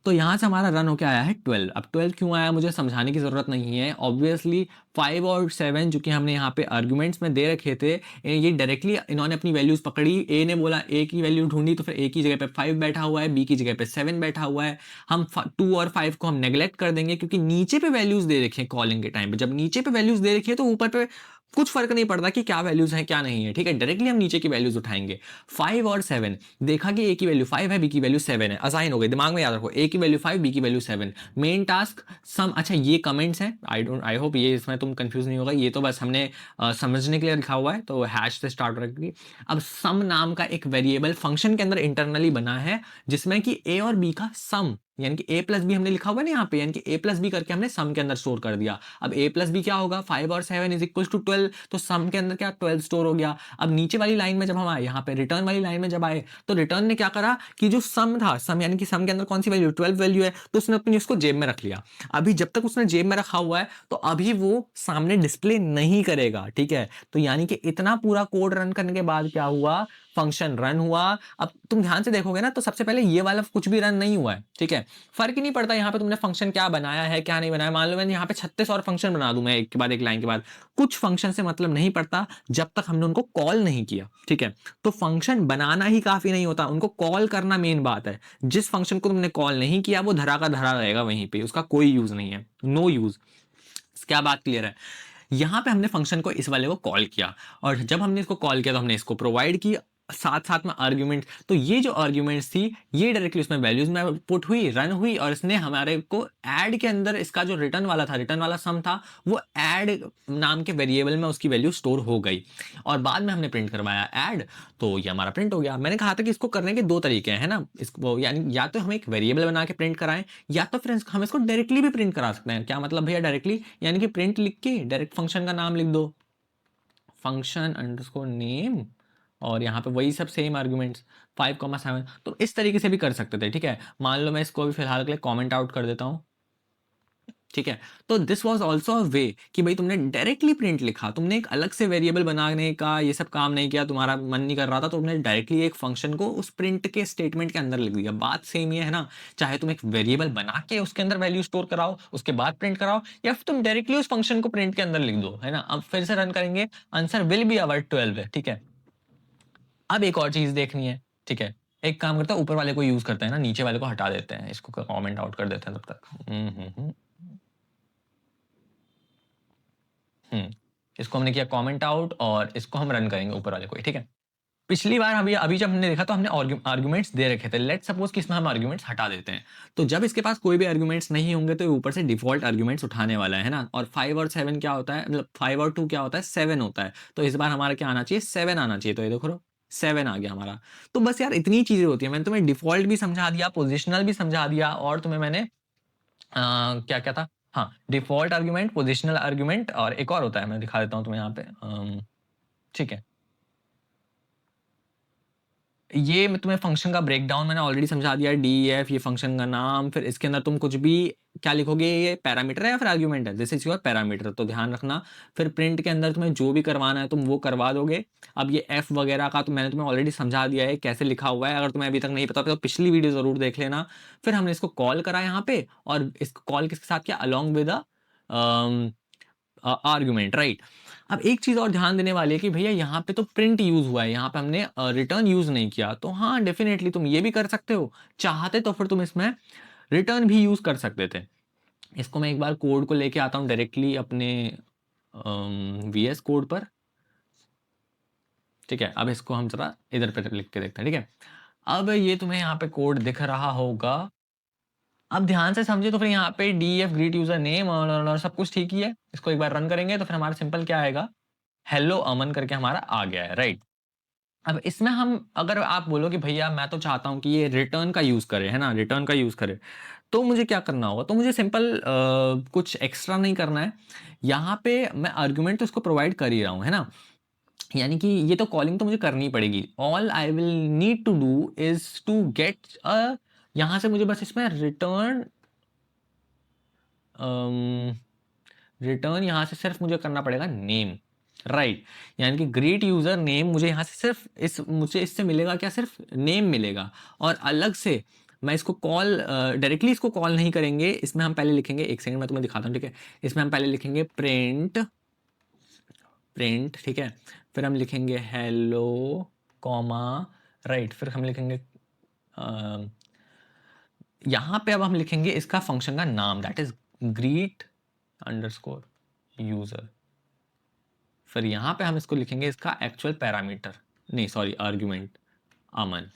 तो यहाँ से हमारा रन होके आया है 12। अब 12 क्यों आया मुझे समझाने की ज़रूरत नहीं है, ऑब्वियसली 5 और 7 जो कि हमने यहाँ पे आर्गुमेंट्स में दे रखे थे, ये डायरेक्टली इन्होंने अपनी वैल्यूज़ पकड़ी। ए ने बोला ए की वैल्यू ढूंढी, तो फिर ए की जगह पे 5 बैठा हुआ है, बी की जगह पे 7 बैठा हुआ है। हम 2 और 5 को हम नेग्लेक्ट कर देंगे, क्योंकि नीचे पे वैल्यूज़ दे रखे हैं कॉलिंग के टाइम पे। जब नीचे पे वैल्यूज़ दे रखी है तो ऊपर पे कुछ फर्क नहीं पड़ता कि क्या वैल्यूज हैं क्या नहीं है, ठीक है, डायरेक्टली हम नीचे की वैल्यूज उठाएंगे। 5 और 7 देखा कि ए की वैल्यू 5 है, बी की वैल्यू 7 है, असाइन हो गई, दिमाग में याद रखो, ए की वैल्यू 5, बी की वैल्यू 7। मेन टास्क सम। अच्छा ये कमेंट्स हैं, आई होप ये इसमें तुम कंफ्यूज नहीं होगा, ये तो बस हमने समझने के लिए लिखा हुआ है, तो हैश से स्टार्ट रखेगी। अब सम नाम का एक वेरिएबल फंक्शन के अंदर इंटरनली बना है, जिसमें कि ए और बी का सम, यानी कि a प्लस बी हमने लिखा हुआ है ना यहाँ पे, यानी कि a प्लस बी करके हमने सम के अंदर स्टोर कर दिया। अब a प्लस बी क्या होगा, 5 और 7 इज इक्वल टू 12, तो सम के अंदर क्या 12 स्टोर हो गया। अब नीचे वाली लाइन में जब हम आए, यहाँ पे रिटर्न वाली लाइन में जब आए, तो रिटर्न ने क्या करा कि जो सम था, सम यानी कि सम के अंदर कौन सी वैल्यू 12 वैल्यू है, तो उसने अपनी उसको जेब में रख लिया। अभी जब तक उसने जेब में रखा हुआ है तो अभी वो सामने डिस्प्ले नहीं करेगा, ठीक है। तो यानी कि इतना पूरा कोड रन करने के बाद क्या हुआ, फंक्शन रन हुआ। अब तुम ध्यान से देखोगे ना, तो सबसे पहले ये वाला कुछ भी रन नहीं हुआ है, ठीक है, फर्क ही नहीं पड़ता यहाँ पे तुमने फंक्शन क्या बनाया है क्या नहीं बनाया। मान लो मैंने यहाँ पे 36 और फंक्शन बना दूं मैं, एक के बाद एक, लाइन के बाद, कुछ फंक्शन से मतलब नहीं पड़ता जब तक हमने उनको कॉल नहीं किया, ठीक है। तो फंक्शन बनाना ही काफी नहीं होता, उनको कॉल करना मेन बात है। जिस फंक्शन को तुमने कॉल नहीं किया वो धरा का धरा रहेगा वहीं पे, उसका कोई यूज नहीं है, नो यूज। क्या बात क्लियर है? यहां पे हमने फंक्शन को इस वाले को कॉल किया, और जब हमने इसको कॉल किया तो हमने इसको प्रोवाइड की साथ साथ में आर्ग्यूमेंट। तो ये जो आर्ग्यूमेंट्स थी ये डायरेक्टली उसमें वैल्यूज में पुट हुई, रन हुई, और इसने हमारे को ऐड के अंदर इसका जो रिटर्न वाला था, रिटर्न वाला सम था, वो ऐड नाम के वेरिएबल में उसकी वैल्यू स्टोर हो गई। और बाद में हमने प्रिंट करवाया ऐड, तो ये हमारा प्रिंट हो गया। मैंने कहा था कि इसको करने के दो तरीके हैं ना, इसको यानी या तो हम एक वेरिएबल बना के प्रिंट कराएं, या तो फिर हम इसको डायरेक्टली भी प्रिंट करा सकते हैं। क्या मतलब भैया डायरेक्टली, यानी कि प्रिंट लिख के डायरेक्ट फंक्शन का नाम लिख दो, फंक्शन अंडरस्कोर नेम और यहाँ पे वही सब सेम आर्ग्यूमेंट्स 5,7। तो इस तरीके से भी कर सकते थे, ठीक है। मान लो मैं इसको भी फिलहाल के लिए कमेंट आउट कर देता हूँ, ठीक है। तो दिस वाज आल्सो अ वे कि भाई तुमने डायरेक्टली प्रिंट लिखा, तुमने एक अलग से वेरिएबल बनाने का ये सब काम नहीं किया, तुम्हारा मन नहीं कर रहा था, तो तुमने डायरेक्टली एक फंक्शन को उस प्रिंट के स्टेटमेंट के अंदर लिख दिया। बात सेम ही है ना, चाहे तुम एक वेरिएबल बना के उसके अंदर वैल्यू स्टोर कराओ, उसके बाद प्रिंट कराओ, या फिर तुम डायरेक्टली उस फंक्शन को प्रिंट के अंदर लिख दो, है ना। अब फिर से रन करेंगे, आंसर विल बी अवर 12 है, ठीक है। अब एक और चीज देखनी है, ठीक है। एक काम करता है, ऊपर वाले को यूज करते हैं ना, नीचे वाले को हटा देते हैं, इसको कमेंट आउट कर देते हैं तब तक। इसको हमने किया कमेंट आउट और इसको हम रन करेंगे ऊपर वाले को, ठीक है। पिछली बार अभी जब हमने देखा तो हमने आर्गुमेंट्स दे रखे थे। लेट्स सपोज कि इसमें हम आर्गुमेंट्स हटा देते हैं, तो जब इसके पास कोई भी आर्गुमेंट्स नहीं होंगे तो ऊपर से डिफॉल्ट आर्गुमेंट्स उठाने वाला है ना। और 5 और 7 क्या होता है, मतलब 5 और 2 क्या होता है, 7 होता है। तो इस बार हमारा क्या आना चाहिए, 7 आना चाहिए। तो ये देखो 7 आ गया हमारा। तो बस यार इतनी चीजें होती है। मैंने तुम्हें डिफॉल्ट भी समझा दिया, पोजिशनल भी समझा दिया, और तुम्हें मैंने क्या क्या था, हाँ, डिफॉल्ट आर्ग्यूमेंट, पोजिशनल आर्ग्यूमेंट, और एक और होता है, मैं दिखा देता हूँ तुम्हें यहाँ पे, ठीक है। ये मैं तुम्हें फंक्शन का ब्रेकडाउन मैंने ऑलरेडी समझा दिया, डी एफ, ये फंक्शन का नाम, फिर इसके अंदर तुम कुछ भी क्या लिखोगे, ये पैरामीटर है या फिर आर्ग्यूमेंट है, दिस इज योर पैरामीटर, तो ध्यान रखना। फिर प्रिंट के अंदर तुम्हें जो भी करवाना है तुम वो करवा दोगे। अब ये एफ वगैरह का तो मैंने तुम्हें ऑलरेडी समझा दिया है कैसे लिखा हुआ है, अगर तुम्हें अभी तक नहीं पता तो पिछली वीडियो जरूर देख लेना। फिर हमने इसको कॉल करा यहाँ पे, और इसको कॉल किसके साथ किया, अलॉन्ग विद आर्ग्यूमेंट, राइट। अब एक चीज और ध्यान देने वाली है कि भैया यहाँ पे तो प्रिंट यूज हुआ है, यहाँ पे हमने रिटर्न यूज नहीं किया। तो हाँ, डेफिनेटली तुम ये भी कर सकते हो, चाहते तो फिर तुम इसमें रिटर्न भी यूज कर सकते थे। इसको मैं एक बार कोड को लेके आता हूँ डायरेक्टली अपने VS कोड पर, ठीक है। अब इसको हम जरा इधर पे लिख के देखते हैं, ठीक है। अब ये तुम्हें यहाँ पे कोड दिख रहा होगा, अब ध्यान से समझे तो फिर यहाँ पे df ग्रीट यूजर नेम और सब कुछ ठीक ही है। इसको एक बार रन करेंगे तो फिर हमारा सिंपल क्या आएगा, हेलो अमन करके हमारा आ गया है, राइट। अब इसमें हम, अगर आप बोलो कि भैया मैं तो चाहता हूं कि ये रिटर्न का यूज करे, है ना, रिटर्न का यूज करे, तो मुझे क्या करना होगा, तो मुझे सिंपल कुछ एक्स्ट्रा नहीं करना है। यहाँ पे मैं आर्ग्यूमेंट तो इसको प्रोवाइड कर ही रहा हूँ, है ना, यानी कि ये तो कॉलिंग तो मुझे करनी पड़ेगी। All I will need to do is to get यहाँ से मुझे बस इसमें रिटर्न यहाँ से सिर्फ मुझे करना पड़ेगा नेम, राइट। यानी कि ग्रीट यूजर नेम, मुझे यहाँ से सिर्फ मुझे इससे मिलेगा क्या, सिर्फ नेम मिलेगा। और अलग से मैं इसको कॉल डायरेक्टली इसको कॉल नहीं करेंगे, इसमें हम पहले लिखेंगे, एक सेकंड मैं तुम्हें दिखाता हूँ, ठीक है। इसमें हम पहले लिखेंगे प्रिंट, ठीक है। फिर हम लिखेंगे हेलो कॉमा, राइट। फिर हम लिखेंगे यहाँ पे अब हम लिखेंगे इसका फंक्शन का नाम, that is greet underscore user. फिर यहाँ पे हम इसको लिखेंगे इसका एक्चुअल पैरामीटर, नहीं सॉरी आर्ग्यूमेंट, अमन।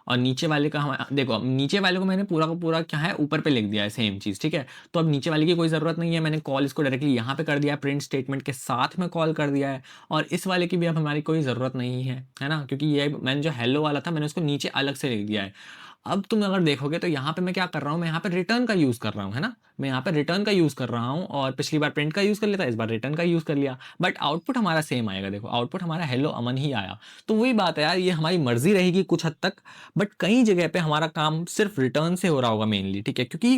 और नीचे वाले का हम देखो, अब नीचे वाले को मैंने पूरा का पूरा क्या है ऊपर पे लिख दिया है, सेम चीज़, ठीक है। तो अब नीचे वाले की कोई ज़रूरत नहीं है, मैंने कॉल इसको डायरेक्टली यहाँ पे कर दिया है, प्रिंट स्टेटमेंट के साथ में कॉल कर दिया है। और इस वाले की भी अब हमारी कोई ज़रूरत नहीं है ना, क्योंकि ये मैंने जो हेलो वाला था मैंने उसको नीचे अलग से लिख दिया है। अब तुम अगर देखोगे तो यहाँ पे मैं क्या कर रहा हूँ, मैं यहाँ पे रिटर्न का यूज़ कर रहा हूँ, है ना, मैं यहाँ पे रिटर्न का यूज़ कर रहा हूँ। और पिछली बार प्रिंट का यूज़ कर लिया था, इस बार रिटर्न का यूज़ कर लिया, बट आउटपुट हमारा सेम आएगा। देखो आउटपुट हमारा हेलो अमन ही आया। तो वही बात है यार, ये हमारी मर्जी रहेगी कुछ हद तक, बट कई जगह पे हमारा काम सिर्फ रिटर्न से हो रहा होगा मेनली, ठीक है। क्योंकि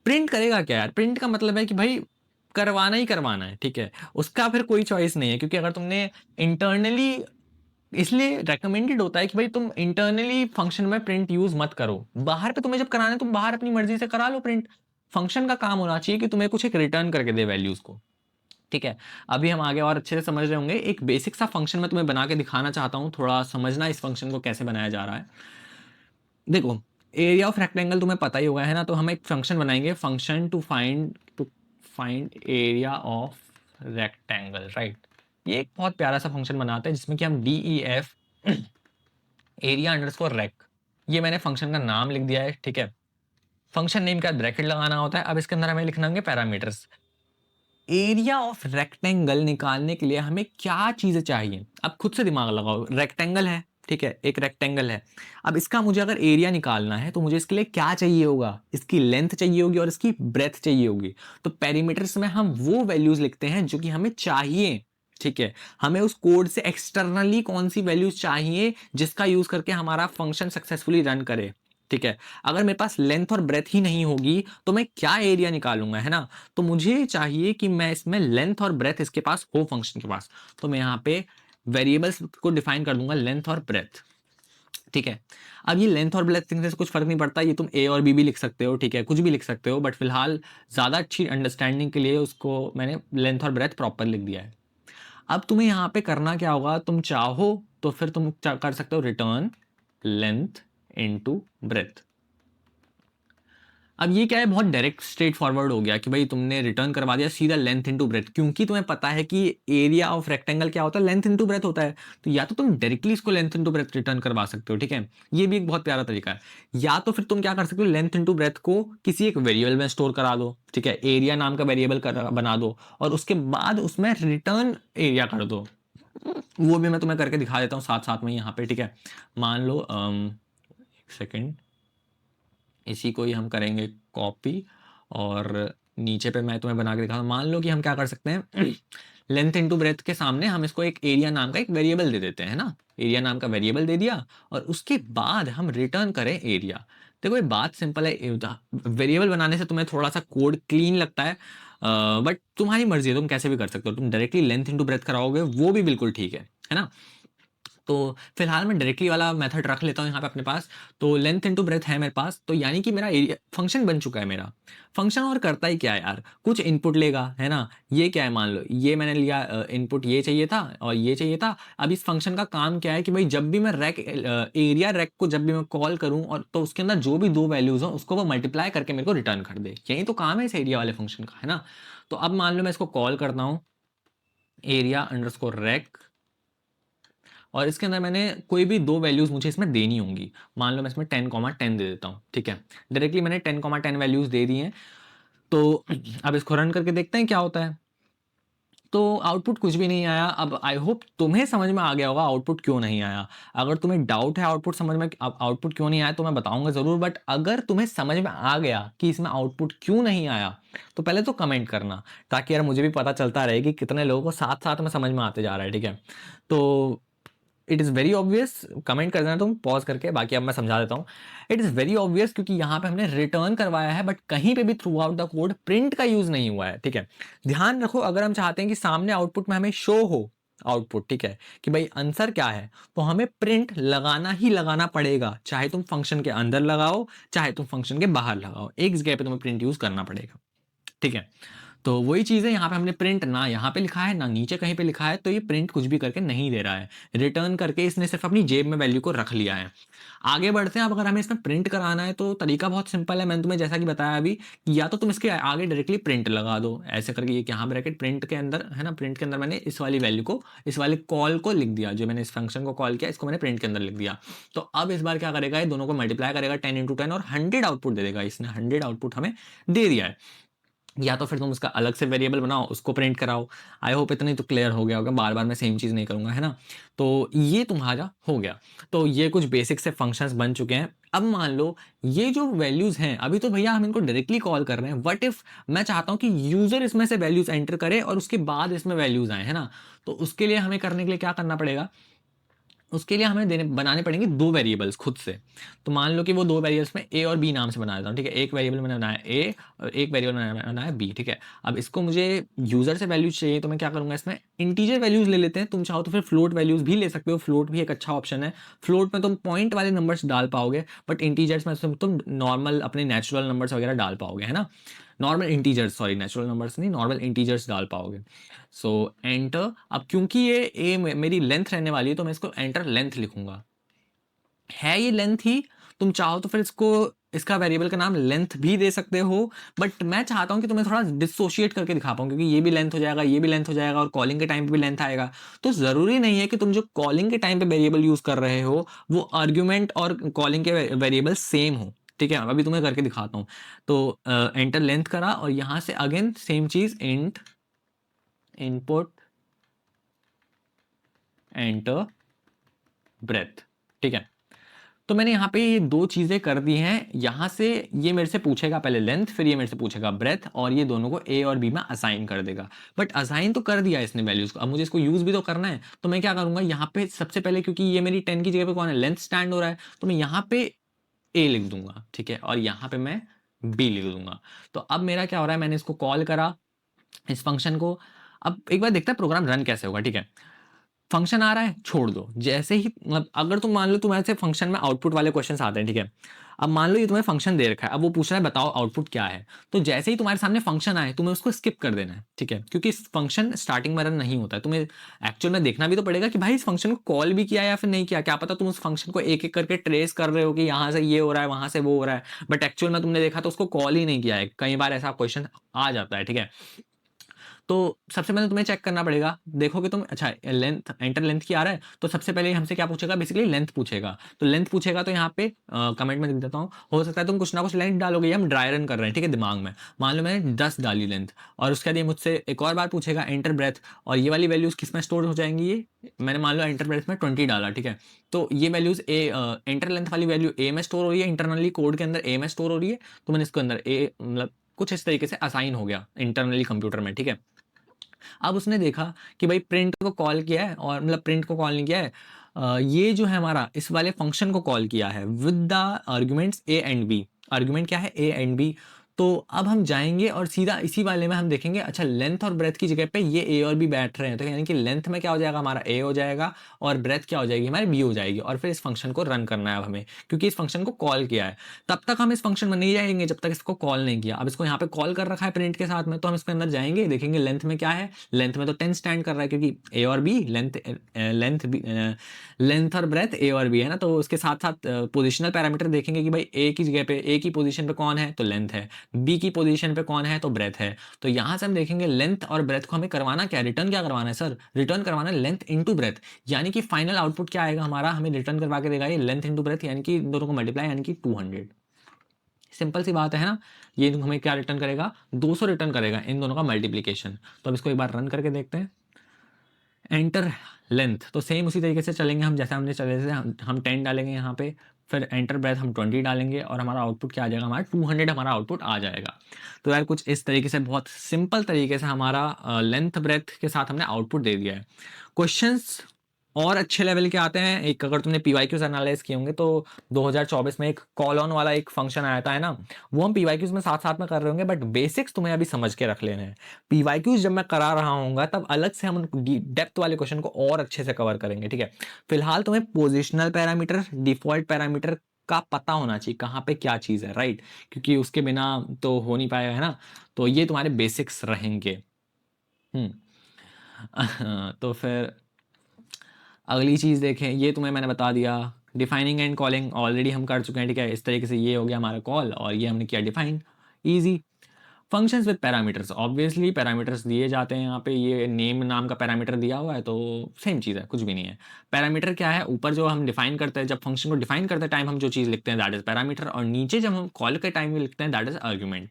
प्रिंट करेगा क्या यार, प्रिंट का मतलब है कि भाई करवाना ही करवाना है, ठीक है, उसका फिर कोई चॉइस नहीं है। क्योंकि अगर तुमने इंटरनली, इसलिए रेकमेंडेड होता है कि भाई तुम इंटरनली फंक्शन में प्रिंट यूज मत करो, बाहर पे तुम्हें जब कराना है तुम बाहर अपनी मर्जी से करा लो प्रिंट। फंक्शन का काम होना चाहिए कि तुम्हें कुछ एक रिटर्न करके दे वैल्यूज को, ठीक है। अभी हम आगे और अच्छे से समझ रहे होंगे। एक बेसिक सा फंक्शन मैं तुम्हें बना के दिखाना चाहता हूँ, थोड़ा समझना इस फंक्शन को कैसे बनाया जा रहा है। देखो एरिया ऑफ रेक्टेंगल तुम्हें पता ही होगा, है ना, तो हम एक फंक्शन बनाएंगे, function to find area of rectangle, right. ये एक बहुत प्यारा सा फंक्शन बनाते हैं जिसमें कि हम DEF एरिया अंडरस्कोर रेक, ये मैंने फंक्शन का नाम लिख दिया है, ठीक है। फंक्शन नेम का ब्रैकेट लगाना होता है। अब इसके अंदर हमें लिखना होंगे पैरामीटर्स। एरिया ऑफ रेक्टेंगल निकालने के लिए हमें क्या चीजें चाहिए, अब खुद से दिमाग लगाओ। रेक्टेंगल है, ठीक है, एक रेक्टेंगल है। अब इसका मुझे अगर एरिया निकालना है तो मुझे इसके लिए क्या चाहिए होगा, इसकी लेंथ चाहिए होगी और इसकी ब्रेथ चाहिए होगी। तो पेरीमीटर्स में हम वो वैल्यूज लिखते हैं जो कि हमें चाहिए, ठीक है, हमें उस कोड से एक्सटर्नली कौन सी वैल्यूज चाहिए जिसका यूज करके हमारा फंक्शन सक्सेसफुली रन करे। ठीक है, अगर मेरे पास लेंथ और ब्रेथ ही नहीं होगी तो मैं क्या एरिया निकालूंगा, है ना। तो मुझे चाहिए कि मैं इसमें लेंथ और ब्रेथ इसके पास हो फंक्शन के पास, तो मैं यहाँ पे वेरिएबल्स को डिफाइन कर दूंगा लेंथ और ब्रेथ। ठीक है, अब ये लेंथ और ब्रेथ लिखने से कुछ फर्क नहीं पड़ता, ये तुम ए और बी भी लिख सकते हो, ठीक है, कुछ भी लिख सकते हो, बट फिलहाल ज़्यादा अच्छी अंडरस्टैंडिंग के लिए उसको मैंने लेंथ और ब्रेथ प्रॉपर लिख दिया है। अब तुम्हें यहाँ पे करना क्या होगा, तुम चाहो तो फिर तुम कर सकते हो रिटर्न लेंथ इनटू ब्रेथ। अब ये क्या है, बहुत डायरेक्ट स्ट्रेट फॉरवर्ड हो गया कि भाई तुमने रिटर्न करवा दिया सीधा लेंथ इनटू ब्रेथ, क्योंकि तुम्हें पता है कि एरिया ऑफ रेक्टेंगल क्या होता है, लेंथ इनटू ब्रेथ होता है। तो या तो तुम डायरेक्टली इसको लेंथ इनटू ब्रेथ रिटर्न करवा सकते हो, ठीक है, ये भी एक बहुत प्यारा तरीका है। या तो फिर तुम क्या कर सकते हो, लेंथ इनटू ब्रेथ को किसी एक वेरिएबल में स्टोर करा दो, ठीक है, एरिया नाम का वेरिएबल बना दो, और उसके बाद उसमें रिटर्न एरिया कर दो। वो भी मैं तुम्हें करके दिखा देता हूँ साथ साथ में यहाँ पे, ठीक है। मान लो एक सेकेंड, इसी को ही हम करेंगे कॉपी, और नीचे पे मैं तुम्हें बना के दिखा, मान लो कि हम क्या कर सकते हैं, लेंथ इनटू ब्रेथ के सामने हम इसको एक एरिया नाम का एक वेरिएबल दे देते हैं ना, एरिया नाम का वेरिएबल दे दिया, और उसके बाद हम रिटर्न करें एरिया। देखो ये बात सिंपल है, वेरिएबल बनाने से तुम्हें थोड़ा सा कोड क्लीन लगता है, बट तुम्हारी मर्जी है, तुम कैसे भी कर सकते हो, तुम डायरेक्टली लेंथ इनटू ब्रेथ कराओगे वो भी बिल्कुल ठीक है ना। तो फिलहाल मैं डायरेक्टली वाला मेथड रख लेता हूँ यहाँ पे अपने पास। तो लेंथ इनटू ब्रेथ है मेरे पास, तो यानी कि मेरा एरिया फंक्शन बन चुका है मेरा फंक्शन। और करता ही क्या है यार, कुछ इनपुट लेगा, है ना। ये क्या है, मान लो ये मैंने लिया इनपुट, ये चाहिए था और ये चाहिए था। अब इस फंक्शन का काम क्या है कि भाई जब भी मैं रैक एरिया रैक को जब भी मैं कॉल करूँ, और तो उसके अंदर जो भी दो वैल्यूज हो उसको वो मल्टीप्लाई करके मेरे को रिटर्न कर दे, यही तो काम है इस एरिया वाले फंक्शन का, है ना। तो अब मान लो मैं इसको कॉल करता हूँ एरिया अंडरस्कोर रैक, और इसके अंदर मैंने कोई भी दो वैल्यूज मुझे इसमें देनी होंगी। मान लो मैं इसमें 10,10 दे देता हूँ, ठीक है, डायरेक्टली मैंने 10,10 वैल्यूज दे दी हैं। तो अब इसको रन करके देखते हैं क्या होता है। तो आउटपुट कुछ भी नहीं आया। अब आई होप तुम्हें समझ में आ गया होगा आउटपुट क्यों नहीं आया। अगर तुम्हें डाउट है आउटपुट समझ में, आउटपुट क्यों नहीं आया, तो मैं बताऊंगा जरूर, बट अगर तुम्हें समझ में आ गया कि इसमें आउटपुट क्यों नहीं आया, तो पहले तो कमेंट करना, ताकि यार मुझे भी पता चलता रहे कि कितने लोगों को साथ साथ में समझ में आते जा रहा है, ठीक है। तो it is very obvious, comment कर देना तुम पॉज करके, बाकी अब मैं समझा देता हूँ। इट इज़ वेरी ऑब्वियस क्योंकि यहाँ पे हमने रिटर्न करवाया है, बट कहीं पे भी through out the code print का यूज़ नहीं हुआ है, ठीक है। ध्यान रखो, अगर हम चाहते हैं कि सामने आउटपुट में हमें शो हो आउटपुट, ठीक है, कि भाई आंसर क्या है, तो हमें प्रिंट लगाना ही लगाना पड़ेगा, चाहे तुम फंक्शन के अंदर लगाओ चाहे तुम फंक्शन के बाहर लगाओ, एक जगह पे तुम्हें प्रिंट यूज़ करना पड़ेगा, ठीक है। तो वही चीज़ है, यहाँ पे हमने प्रिंट ना यहाँ पे लिखा है ना नीचे कहीं पे लिखा है, तो ये प्रिंट कुछ भी करके नहीं दे रहा है, रिटर्न करके इसने सिर्फ अपनी जेब में वैल्यू को रख लिया है। आगे बढ़ते हैं। अब अगर हमें इसमें प्रिंट कराना है तो तरीका बहुत सिंपल है, मैंने तुम्हें जैसा कि बताया अभी, कि या तो तुम इसके आगे डायरेक्टली प्रिंट लगा दो ऐसे करके, ये यहाँ ब्रैकेट प्रिंट के अंदर है ना, प्रिंट के अंदर मैंने इस वाली वैल्यू को, इस वाले कॉल को लिख दिया, जो मैंने इस फंक्शन को कॉल किया इसको मैंने प्रिंट के अंदर लिख दिया। तो अब इस बार क्या करेगा, ये दोनों को मल्टीप्लाई करेगा 10 × 10 और 100 आउटपुट दे देगा, इसने 100 आउटपुट हमें दे दिया है। या तो फिर तुम उसका अलग से वेरिएबल बनाओ उसको प्रिंट कराओ। आई होप इतना ही तो क्लियर हो गया होगा, बार बार मैं सेम चीज़ नहीं करूंगा, है ना। तो ये तुम्हारा हो गया। तो ये कुछ बेसिक से फंक्शंस बन चुके हैं। अब मान लो ये जो वैल्यूज हैं, अभी तो भैया हम इनको डायरेक्टली कॉल कर रहे हैं, व्हाट इफ मैं चाहता हूं कि यूजर इसमें से वैल्यूज एंटर करे और उसके बाद इसमें वैल्यूज आए, है ना। तो उसके लिए हमें करने के लिए क्या करना पड़ेगा, उसके लिए हमें बनाने पड़ेंगे दो वेरिएबल्स खुद से। तो मान लो कि वो दो वेरिएबल्स में ए और बी नाम से बना देता हूँ, ठीक है। एक वेरिएबल मैंने बनाया ए और एक वेरिएबल मैंने बनाया बी, ठीक है। अब इसको मुझे यूजर से वैल्यूज चाहिए, तो मैं क्या करूंगा, इसमें इंटीजर वैल्यूज ले लेते हैं। तुम चाहो तो फिर फ्लोट वैल्यूज भी ले सकते हो, फ्लोट भी एक अच्छा ऑप्शन है। फ्लोट में तुम पॉइंट वाले नंबर्स डाल पाओगे, बट इंटीजर्स में तुम नॉर्मल अपने नेचुरल नंबर्स वगैरह डाल पाओगे, है ना। Normal integers, sorry natural numbers नहीं, नॉर्मल इंटीजर्स डाल पाओगे। सो एंटर। अब क्योंकि ये ए मेरी लेंथ रहने वाली है, तो मैं इसको एंटर लेंथ लिखूंगा। है ये लेंथ ही, तुम चाहो तो फिर इसको, इसका वेरिएबल का नाम लेंथ भी दे सकते हो, बट मैं चाहता हूं कि तुम्हें थोड़ा डिसोशिएट करके दिखा पाऊं, क्योंकि ये भी लेंथ हो जाएगा, ये भी लेंथ हो जाएगा, और कॉलिंग के टाइम पे भी लेंथ आएगा। तो जरूरी नहीं है कि तुम जो कॉलिंग के टाइम पे वेरिएबल यूज कर रहे हो वो आर्ग्यूमेंट और कॉलिंग के वेरिएबल सेम हो, ठीक है। अभी तुम्हें करके दिखाता हूं। तो एंटर लेंथ करा, और यहां से अगेन सेम चीज, इंट इनपुट एंटर ब्रेथ, ठीक है। तो मैंने यहाँ पे ये 2 चीज़ें कर दी हैं। यहाँ से ये मेरे से पूछेगा पहले लेंथ, फिर ये मेरे से पूछेगा ब्रेथ, और ये दोनों को ए और बी में असाइन कर देगा। बट असाइन तो कर दिया इसने वैल्यूज़ को, अब मुझे इसको यूज़ भी तो करना है। तो मैं क्या करूँगा यहाँ पे सबसे पहले, क्योंकि ये मेरी 10 की जगह पे कौन है, लेंथ स्टैंड हो रहा है, तो मैं यहाँ पे ए लिख दूँगा, ठीक है? और यहाँ पे मैं बी लिख दूँगा। तो अब मेरा क्या हो रहा है, मैंने इसको कॉल करा, इस फंक्शन को। अब एक बार देखते हैं प्रोग्राम रन कैसे होगा, ठीक है? फंक्शन आ रहा है, छोड़ दो। जैसे ही मतलब अगर तुम मान लो तुम्हारे से फंक्शन में आउटपुट वाले क्वेश्चंस आते हैं, ठीक है? अब मान लो ये तुम्हें फंक्शन दे रखा है, अब वो पूछ रहा है बताओ आउटपुट क्या है? तो जैसे ही तुम्हारे सामने फंक्शन आए, तुम्हें उसको स्किप कर देना है, ठीक है? क्योंकि इस फंक्शन स्टार्टिंग में रन नहीं होता है। तुम्हें एक्चुअल में देखना भी तो पड़ेगा कि भाई इस फंक्शन को कॉल भी किया या फिर नहीं किया। क्या पता तुम उस फंक्शन को एक-एक करके ट्रेस कर रहे हो कि यहाँ से ये हो रहा है, वहाँ से वो हो रहा है, बट एक्चुअल में तुमने देखा तो उसको कॉल ही नहीं किया है। कई बार ऐसा क्वेश्चन आ जाता है, ठीक है? तो सबसे पहले तुम्हें चेक करना पड़ेगा, देखोगे तुम अच्छा लेंथ, एंटर लेंथ की आ रहा है, तो सबसे पहले हमसे क्या पूछेगा, बेसिकली लेंथ पूछेगा। तो लेंथ पूछेगा तो यहाँ पे कमेंट में लिख देता हूँ, हो सकता है तुम कुछ ना कुछ लेंथ डालोगे, ये हम ड्राई रन कर रहे हैं, ठीक है, दिमाग में। मान लो मैंने 10 डाली लेंथ, और उसके बाद ये मुझसे एक और बार पूछेगा एंटर ब्रेथ, और ये वाली वैल्यूज किस में स्टोर हो जाएंगी, ये मैंने मान लो एंटर ब्रेथ में 20 डाला, ठीक है? तो ये वैल्यूज ए, एंटर लेंथ वाली वैल्यू ए में स्टोर हो रही है, इंटरनली कोड के अंदर ए में स्टोर हो रही है, तो मैंने इसके अंदर ए मतलब कुछ इस तरीके से असाइन हो गया इंटरनली कंप्यूटर में, ठीक है? अब उसने देखा कि भाई प्रिंट को कॉल किया है, और मतलब प्रिंट को कॉल नहीं किया है, ये जो है हमारा इस वाले फंक्शन को कॉल किया है with the arguments A and B. Argument क्या है, ए एंड बी। तो अब हम जाएंगे और सीधा इसी वाले में हम देखेंगे, अच्छा लेंथ और ब्रेथ की जगह पे ये ए और बी बैठ रहे हैं, तो यानी कि लेंथ में क्या हो जाएगा, हमारा ए हो जाएगा, और ब्रेथ क्या हो जाएगी, हमारी बी हो जाएगी। और फिर इस फंक्शन को रन करना है अब हमें, क्योंकि इस फंक्शन को कॉल किया है। तब तक हम इस फंक्शन में नहीं जाएंगे जब तक इसको कॉल नहीं किया। अब इसको यहाँ पे कॉल कर रखा है प्रिंट के साथ में, तो हम इसके अंदर जाएंगे, देखेंगे लेंथ में क्या है। लेंथ में तो 10 स्टैंड कर रहा है, क्योंकि ए और बी लेंथ, लेंथ और ब्रेथ ए और बी है ना, तो उसके साथ साथ पोजिशनल पैरामीटर देखेंगे कि भाई ए की जगह पे, ए की पोजीशन पे कौन है, तो लेंथ है, बी की पोजीशन पे कौन है, तो ब्रेथ है। तो यहाँ से हम देखेंगे लेंथ और ब्रेथ को हमें करवाना क्या, रिटर्न क्या करवाना है सर, रिटर्न करवाना है लेंथ इंटू ब्रेथ। यानी कि फाइनल आउटपुट क्या आएगा हमारा, हमें रिटर्न करवा के देगा ये लेंथ इंटू ब्रेथ, यानी कि इन दोनों को मल्टीप्लाई, यानी कि 200। सिंपल सी बात है ना, ये हमें क्या रिटर्न करेगा, 200 रिटर्न करेगा, इन दोनों का मल्टीप्लीकेशन। तो अब इसको एक बार रन करके देखते हैं। एंटर लेंथ, तो सेम उसी तरीके से चलेंगे हम, जैसे हमने चले थे, हम 10 डालेंगे यहाँ पे, फिर एंटर ब्रेथ हम 20 डालेंगे, और हमारा आउटपुट क्या आ जाएगा, हमारा 200 हमारा आउटपुट आ जाएगा। तो यार कुछ इस तरीके से बहुत सिंपल तरीके से हमारा लेंथ ब्रेथ के साथ हमने आउटपुट दे दिया है। क्वेश्चंस और अच्छे लेवल के आते हैं। एक अगर तुमने पीवाईक्यूज एनालाइज किए होंगे तो 2024 में एक कॉल ऑन वाला एक फंक्शन आया था, है ना, वो हम पीवाईक्यूज में साथ साथ में कर रहे होंगे, बट बेसिक्स तुम्हें अभी समझ के रख लेने हैं। पीवाईक्यूज जब मैं करा रहा हूँ तब अलग से हम डेप्थ वाले क्वेश्चन को और अच्छे से कवर करेंगे, ठीक है? फिलहाल तुम्हें पोजिशनल पैरामीटर, डिफॉल्ट पैरामीटर का पता होना चाहिए, कहाँ पे क्या चीज़ है, राइट? क्योंकि उसके बिना तो हो नहीं पाएगा, है ना? तो ये तुम्हारे बेसिक्स रहेंगे। तो फिर अगली चीज़ देखें, ये तुम्हें मैंने बता दिया। डिफाइनिंग एंड कॉलिंग ऑलरेडी हम कर चुके हैं, ठीक है? इस तरीके से ये हो गया हमारा कॉल, और ये हमने किया define, easy. Functions with parameters, obviously parameters दिए जाते हैं यहाँ पे, ये नेम नाम का पैरामीटर दिया हुआ है, तो सेम चीज़ है, कुछ भी नहीं है। पैरामीटर क्या है, ऊपर जो हम डिफाइन करते हैं, जब फंक्शन को डिफाइन करते टाइम हम जो चीज़ लिखते हैं दैट इज पैरामीटर, और नीचे जब हम कॉल के टाइम में लिखते हैं that is argument.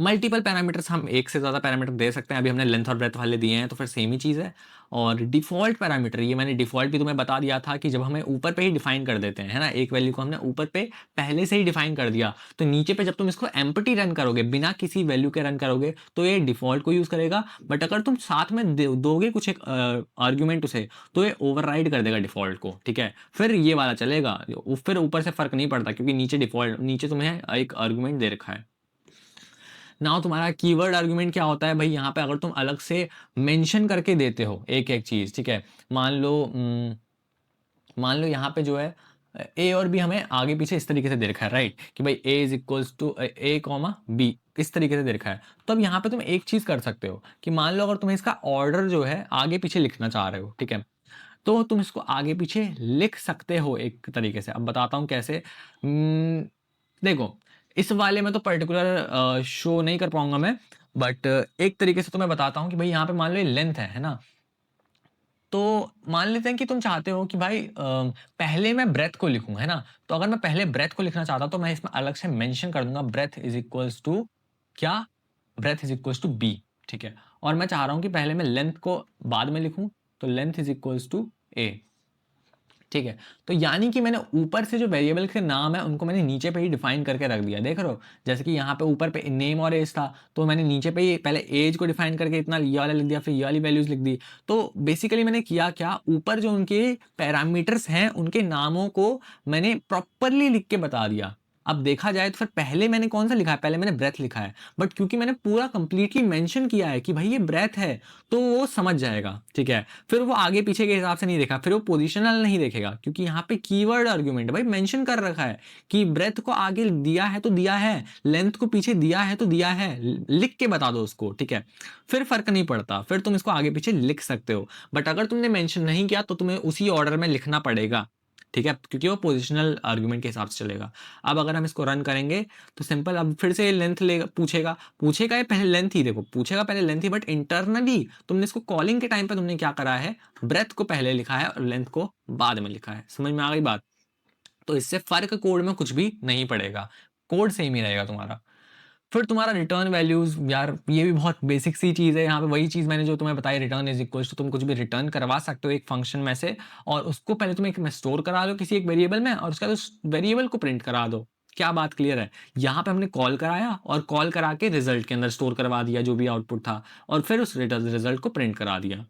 Multiple parameters, हम एक से ज़्यादा पैरामीटर दे सकते हैं, अभी हमने लेंथ और ब्रेथ वाले दिए हैं, तो फिर सेम ही चीज़ है। और डिफ़ॉल्ट पैरामीटर, ये मैंने डिफ़ॉल्ट भी तुम्हें बता दिया था कि जब हमें ऊपर पे ही डिफाइन कर देते हैं, है ना, एक वैल्यू को हमने ऊपर पे पहले से ही डिफाइन कर दिया, तो नीचे पे जब तुम इसको एम्प्टी रन करोगे, बिना किसी वैल्यू के रन करोगे, तो ये डिफ़ॉल्ट को यूज़ करेगा। बट अगर तुम साथ में दोगे कुछ एक आर्ग्यूमेंट उसे, तो ये ओवरराइड कर देगा डिफ़ॉल्ट को, ठीक है? फिर ये वाला चलेगा, फिर ऊपर से फ़र्क नहीं पड़ता, क्योंकि नीचे डिफ़ॉल्ट, नीचे तुम्हें एक आर्ग्यूमेंट दे रखा है। नाउ तुम्हारा कीवर्ड आर्गुमेंट क्या होता है भाई, यहाँ पे अगर तुम अलग से मेंशन करके देते हो एक एक चीज, ठीक है? मान लो यहाँ पे जो है ए और बी हमें आगे पीछे इस तरीके से दे रखा है, राइट? कि भाई A is equals to A comma B, इस तरीके से दे रखा है। तो अब यहाँ पे तुम एक चीज कर सकते हो कि मान लो अगर तुम्हें इसका ऑर्डर जो है आगे पीछे लिखना चाह रहे हो, ठीक है? तो तुम इसको आगे पीछे लिख सकते हो एक तरीके से। अब बताता हूँ कैसे। देखो, इस वाले में तो पर्टिकुलर शो नहीं कर पाऊंगा मैं, बट एक तरीके से तो मैं बताता हूँ कि भाई यहाँ पे मान लो ये लेंथ है ना? तो मान लेते हैं कि तुम चाहते हो कि भाई पहले मैं ब्रेथ को लिखूं, है ना? तो अगर मैं पहले ब्रेथ को लिखना चाहता हूं तो मैं इसमें अलग से मेंशन कर दूंगा, ब्रेथ इज इक्वल्स टू क्या, breadth is equals to B, ठीक है? और मैं चाह रहा हूं कि पहले मैं लेंथ को बाद में लिखूं, तो लेंथ इज इक्वल्स टू ए, ठीक है। तो यानी कि मैंने ऊपर से जो वेरिएबल के नाम है उनको मैंने नीचे पे ही डिफाइन करके रख दिया, देख रहे हो। जैसे कि यहाँ पे ऊपर पे नेम और एज था, तो मैंने नीचे पे ही पहले एज को डिफाइन करके इतना ये वाला लिख दिया, फिर ये वाली वैल्यूज लिख दी। तो बेसिकली मैंने किया क्या, ऊपर जो उनके पैरामीटर्स हैं उनके नामों को मैंने प्रॉपरली लिख के बता दिया। अब देखा जाए तो फिर पहले मैंने कौन सा लिखा है, पहले मैंने ब्रेथ लिखा है, बट क्योंकि मैंने पूरा कंप्लीटली मेंशन किया है कि भाई ये ब्रेथ है, तो वो समझ जाएगा, ठीक है। फिर वो आगे पीछे के हिसाब से नहीं देखा, फिर वो पोजिशनल नहीं देखेगा, क्योंकि यहाँ पे कीवर्ड आर्गुमेंट भाई मेंशन कर रखा है कि ब्रेथ को आगे दिया है तो दिया है, लेंथ को पीछे दिया है तो दिया है, लिख के बता दो उसको, ठीक है। फिर फर्क नहीं पड़ता, फिर तुम इसको आगे पीछे लिख सकते हो। बट अगर तुमने मेंशन नहीं किया तो तुम्हें उसी ऑर्डर में लिखना पड़ेगा, ठीक है, क्योंकि वो पोजिशनल आर्गुमेंट के हिसाब से चलेगा। अब अगर हम इसको रन करेंगे तो सिंपल, अब फिर से लेंथ लेगा, पूछेगा ये पहले लेंथ ही, देखो पूछेगा पहले लेंथ ही, बट इंटरनली तुमने इसको कॉलिंग के टाइम पे तुमने क्या करा है, ब्रेथ को पहले लिखा है और लेंथ को बाद में लिखा है। समझ में आ गई बात। तो इससे फर्क कोड में कुछ भी नहीं पड़ेगा, कोड सेम ही रहेगा तुम्हारा। फिर तुम्हारा रिटर्न वैल्यूज, यार ये भी बहुत बेसिक सी चीज़ है। यहाँ पे वही चीज़ मैंने जो तुम्हें बताई, रिटर्न इज इक्वल टू, तुम कुछ भी रिटर्न करवा सकते हो एक फंक्शन में से, और उसको पहले तुम एक में स्टोर करा लो किसी एक वेरिएबल में, और उसके बाद उस वेरिएबल को प्रिंट करा दो। क्या बात क्लियर है। यहाँ पे हमने कॉल कराया और कॉल करा के रिजल्ट के अंदर स्टोर करवा दिया जो भी आउटपुट था, और फिर उस रिजल्ट को प्रिंट करा दिया।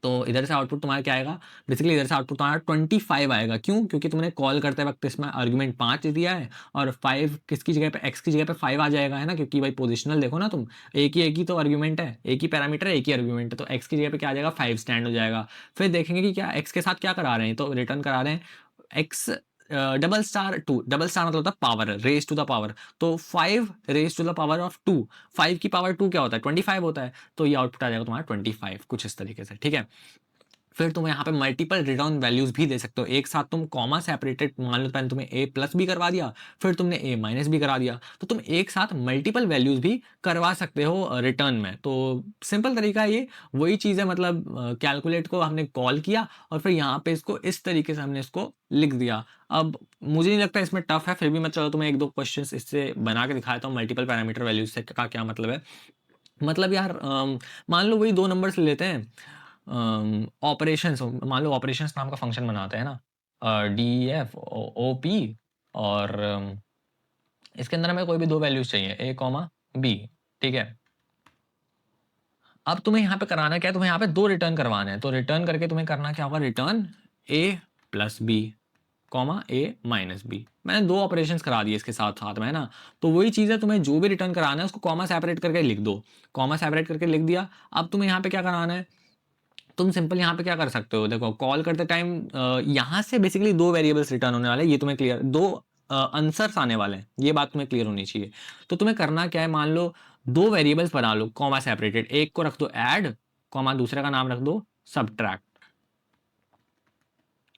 तो इधर से आउटपुट तुम्हारा क्या आएगा, बेसिकली इधर से आउटपुट तुम्हारा 25 आएगा। क्यों, क्योंकि तुमने कॉल करते वक्त इसमें आर्गुमेंट 5 दिया है, और 5 किसकी जगह पे, एक्स की जगह पे 5 आ जाएगा, है ना, क्योंकि भाई पोजिशनल देखो ना तुम, एक ही तो आर्गुमेंट है, एक ही पैरामीटर है, एक ही आर्गुमेंट है, तो एक्स की जगह पे क्या आ जाएगा, 5 स्टैंड हो जाएगा। फिर देखेंगे कि क्या एक्स के साथ क्या करा रहे हैं, तो रिटर्न करा रहे हैं X double star 2, double star मतलब होता है power, raise to the power, तो 5 raise to the power of 2, 5 की पावर 2 क्या होता है, 25 होता है, तो ये आउटपुट आ जाएगा तुम्हारा 25, कुछ इस तरीके से, ठीक है। फिर तुम यहाँ पे मल्टीपल रिटर्न वैल्यूज भी दे सकते हो, एक साथ तुम कॉमा सेपरेटेड, मान लो पहले तुम्हें ए प्लस भी करवा दिया, फिर तुमने ए माइनस भी करा दिया, तो तुम एक साथ मल्टीपल वैल्यूज भी करवा सकते हो रिटर्न में। तो सिंपल तरीका है ये, वही चीज़ है, मतलब कैलकुलेट को हमने कॉल किया और फिर यहाँ पे इसको इस तरीके से हमने इसको लिख दिया। अब मुझे नहीं लगता इसमें टफ है, फिर भी मैं चलो तुम्हें एक दो क्वेश्चंस इससे बना के दिखाता हूँ, मल्टीपल पैरामीटर वैल्यूज से का क्या मतलब है। मतलब यार मान लो वही दो नंबर्स ले लेते हैं, ऑपरेशंस, मान लो ऑपरेशंस नाम का फंक्शन बनाते हैं ना, डी एफ ओ पी, और इसके अंदर हमें कोई भी दो वैल्यूज चाहिए, ए कॉमा बी, ठीक है। अब तुम्हें यहाँ पे कराना क्या है, तुम्हें यहाँ पे दो रिटर्न करवाने हैं, तो रिटर्न करके तुम्हें करना क्या होगा, रिटर्न ए प्लस बी कॉमा ए माइनस बी। मैंने दो ऑपरेशंस करा दिए इसके साथ साथ में, है ना। तो वही चीज़ है, तुम्हें जो भी रिटर्न कराना है उसको कॉमा सेपरेट करके लिख दो, कॉमा सेपरेट करके लिख दिया। अब तुम्हें यहाँ पे क्या कराना है, तुम सिंपल यहाँ पे क्या कर सकते हो, देखो कॉल करते टाइम यहाँ से बेसिकली दो वेरिएबल्स रिटर्न होने वाले हैं, ये तुम्हें क्लियर, दो आंसर्स आने वाले हैं, ये बात तुम्हें क्लियर होनी चाहिए। तो तुम्हें करना क्या है, मान लो दो वेरिएबल्स बना लो कॉमा सेपरेटेड, एक को रख दो ऐड कॉमा, दूसरे का नाम रख दो सब्ट्रैक्ट,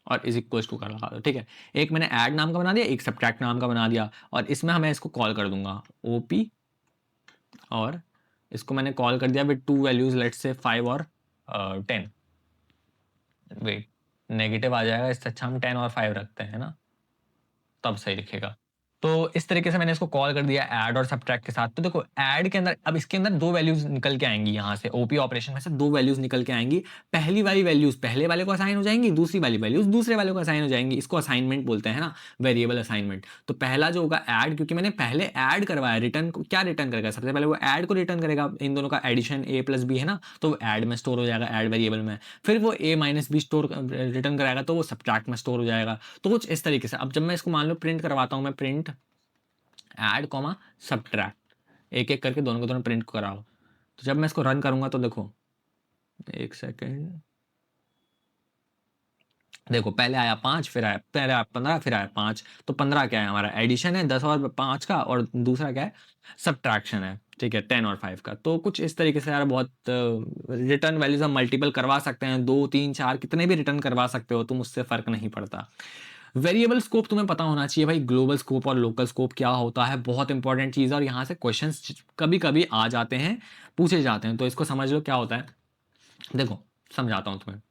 और इज इक्वल टू का लगा दो, ठीक है। एक मैंने ऐड नाम का बना दिया, एक सब्ट्रैक्ट नाम का बना दिया, और इसमें हमें इसको कॉल कर दूंगा ओपी, और इसको मैंने कॉल कर दिया with two values, let's say 5 और 10। वेट, नेगेटिव आ जाएगा, इससे अच्छा हम 10 और 5 रखते हैं ना, तब सही दिखेगा। तो इस तरीके से मैंने इसको कॉल कर दिया ऐड और सब्ट्रैक्ट के साथ। तो देखो ऐड के अंदर, अब इसके अंदर दो वैल्यूज निकल के आएंगी, यहाँ से ओपी ऑपरेशन में से दो वैल्यूज निकल के आएंगी। पहली वाली वैल्यूज पहले वाले को असाइन हो जाएंगी, दूसरी वाली वैल्यूज दूसरे वाले को असाइन हो जाएंगी। इसको असाइनमेंट बोलते हैं ना, वेरिएबल असाइनमेंट। तो पहला जो होगा ऐड, क्योंकि मैंने पहले ऐड करवाया, रिटर्न को क्या रिटर्न करेगा, सबसे पहले वो ऐड को रिटर्न करेगा, इन दोनों का एडिशन ए प्लस बी है ना, तो वो ऐड में स्टोर हो जाएगा, ऐड वेरिएबल में। फिर वो ए माइनस बी स्टोर रिटर्न कराएगा, तो वो सब्ट्रैक्ट में स्टोर हो जाएगा। तो कुछ इस तरीके से। अब जब मैं इसको मान लो प्रिंट करवाता हूँ, मैं प्रिंट ऐड कॉमा सब्ट्रैक्ट, एक एक करके दोनों को दोनों प्रिंट कराओ। तो जब मैं इसको रन करूंगा तो देखो, एक सेकेंड, देखो पहले आया 5, फिर आया, पहले आया 15, फिर आया 5, तो 15 क्या है हमारा एडिशन है 10 और 5 का, और दूसरा क्या है सब्ट्रैक्शन है, ठीक है, 10 और 5 का। तो कुछ इस तरीके से यार बहुत रिटर्न वैल्यूज हम मल्टीपल करवा सकते हैं, 2 3 4 कितने भी रिटर्न करवा सकते हो तुम, उससे फर्क नहीं पड़ता। वेरिएबल स्कोप तुम्हें पता होना चाहिए भाई, ग्लोबल स्कोप और लोकल स्कोप क्या होता है, बहुत इंपॉर्टेंट चीज़ है, और यहाँ से क्वेश्चंस कभी कभी आ जाते हैं, पूछे जाते हैं, तो इसको समझ लो क्या होता है। देखो समझाता हूँ तुम्हें,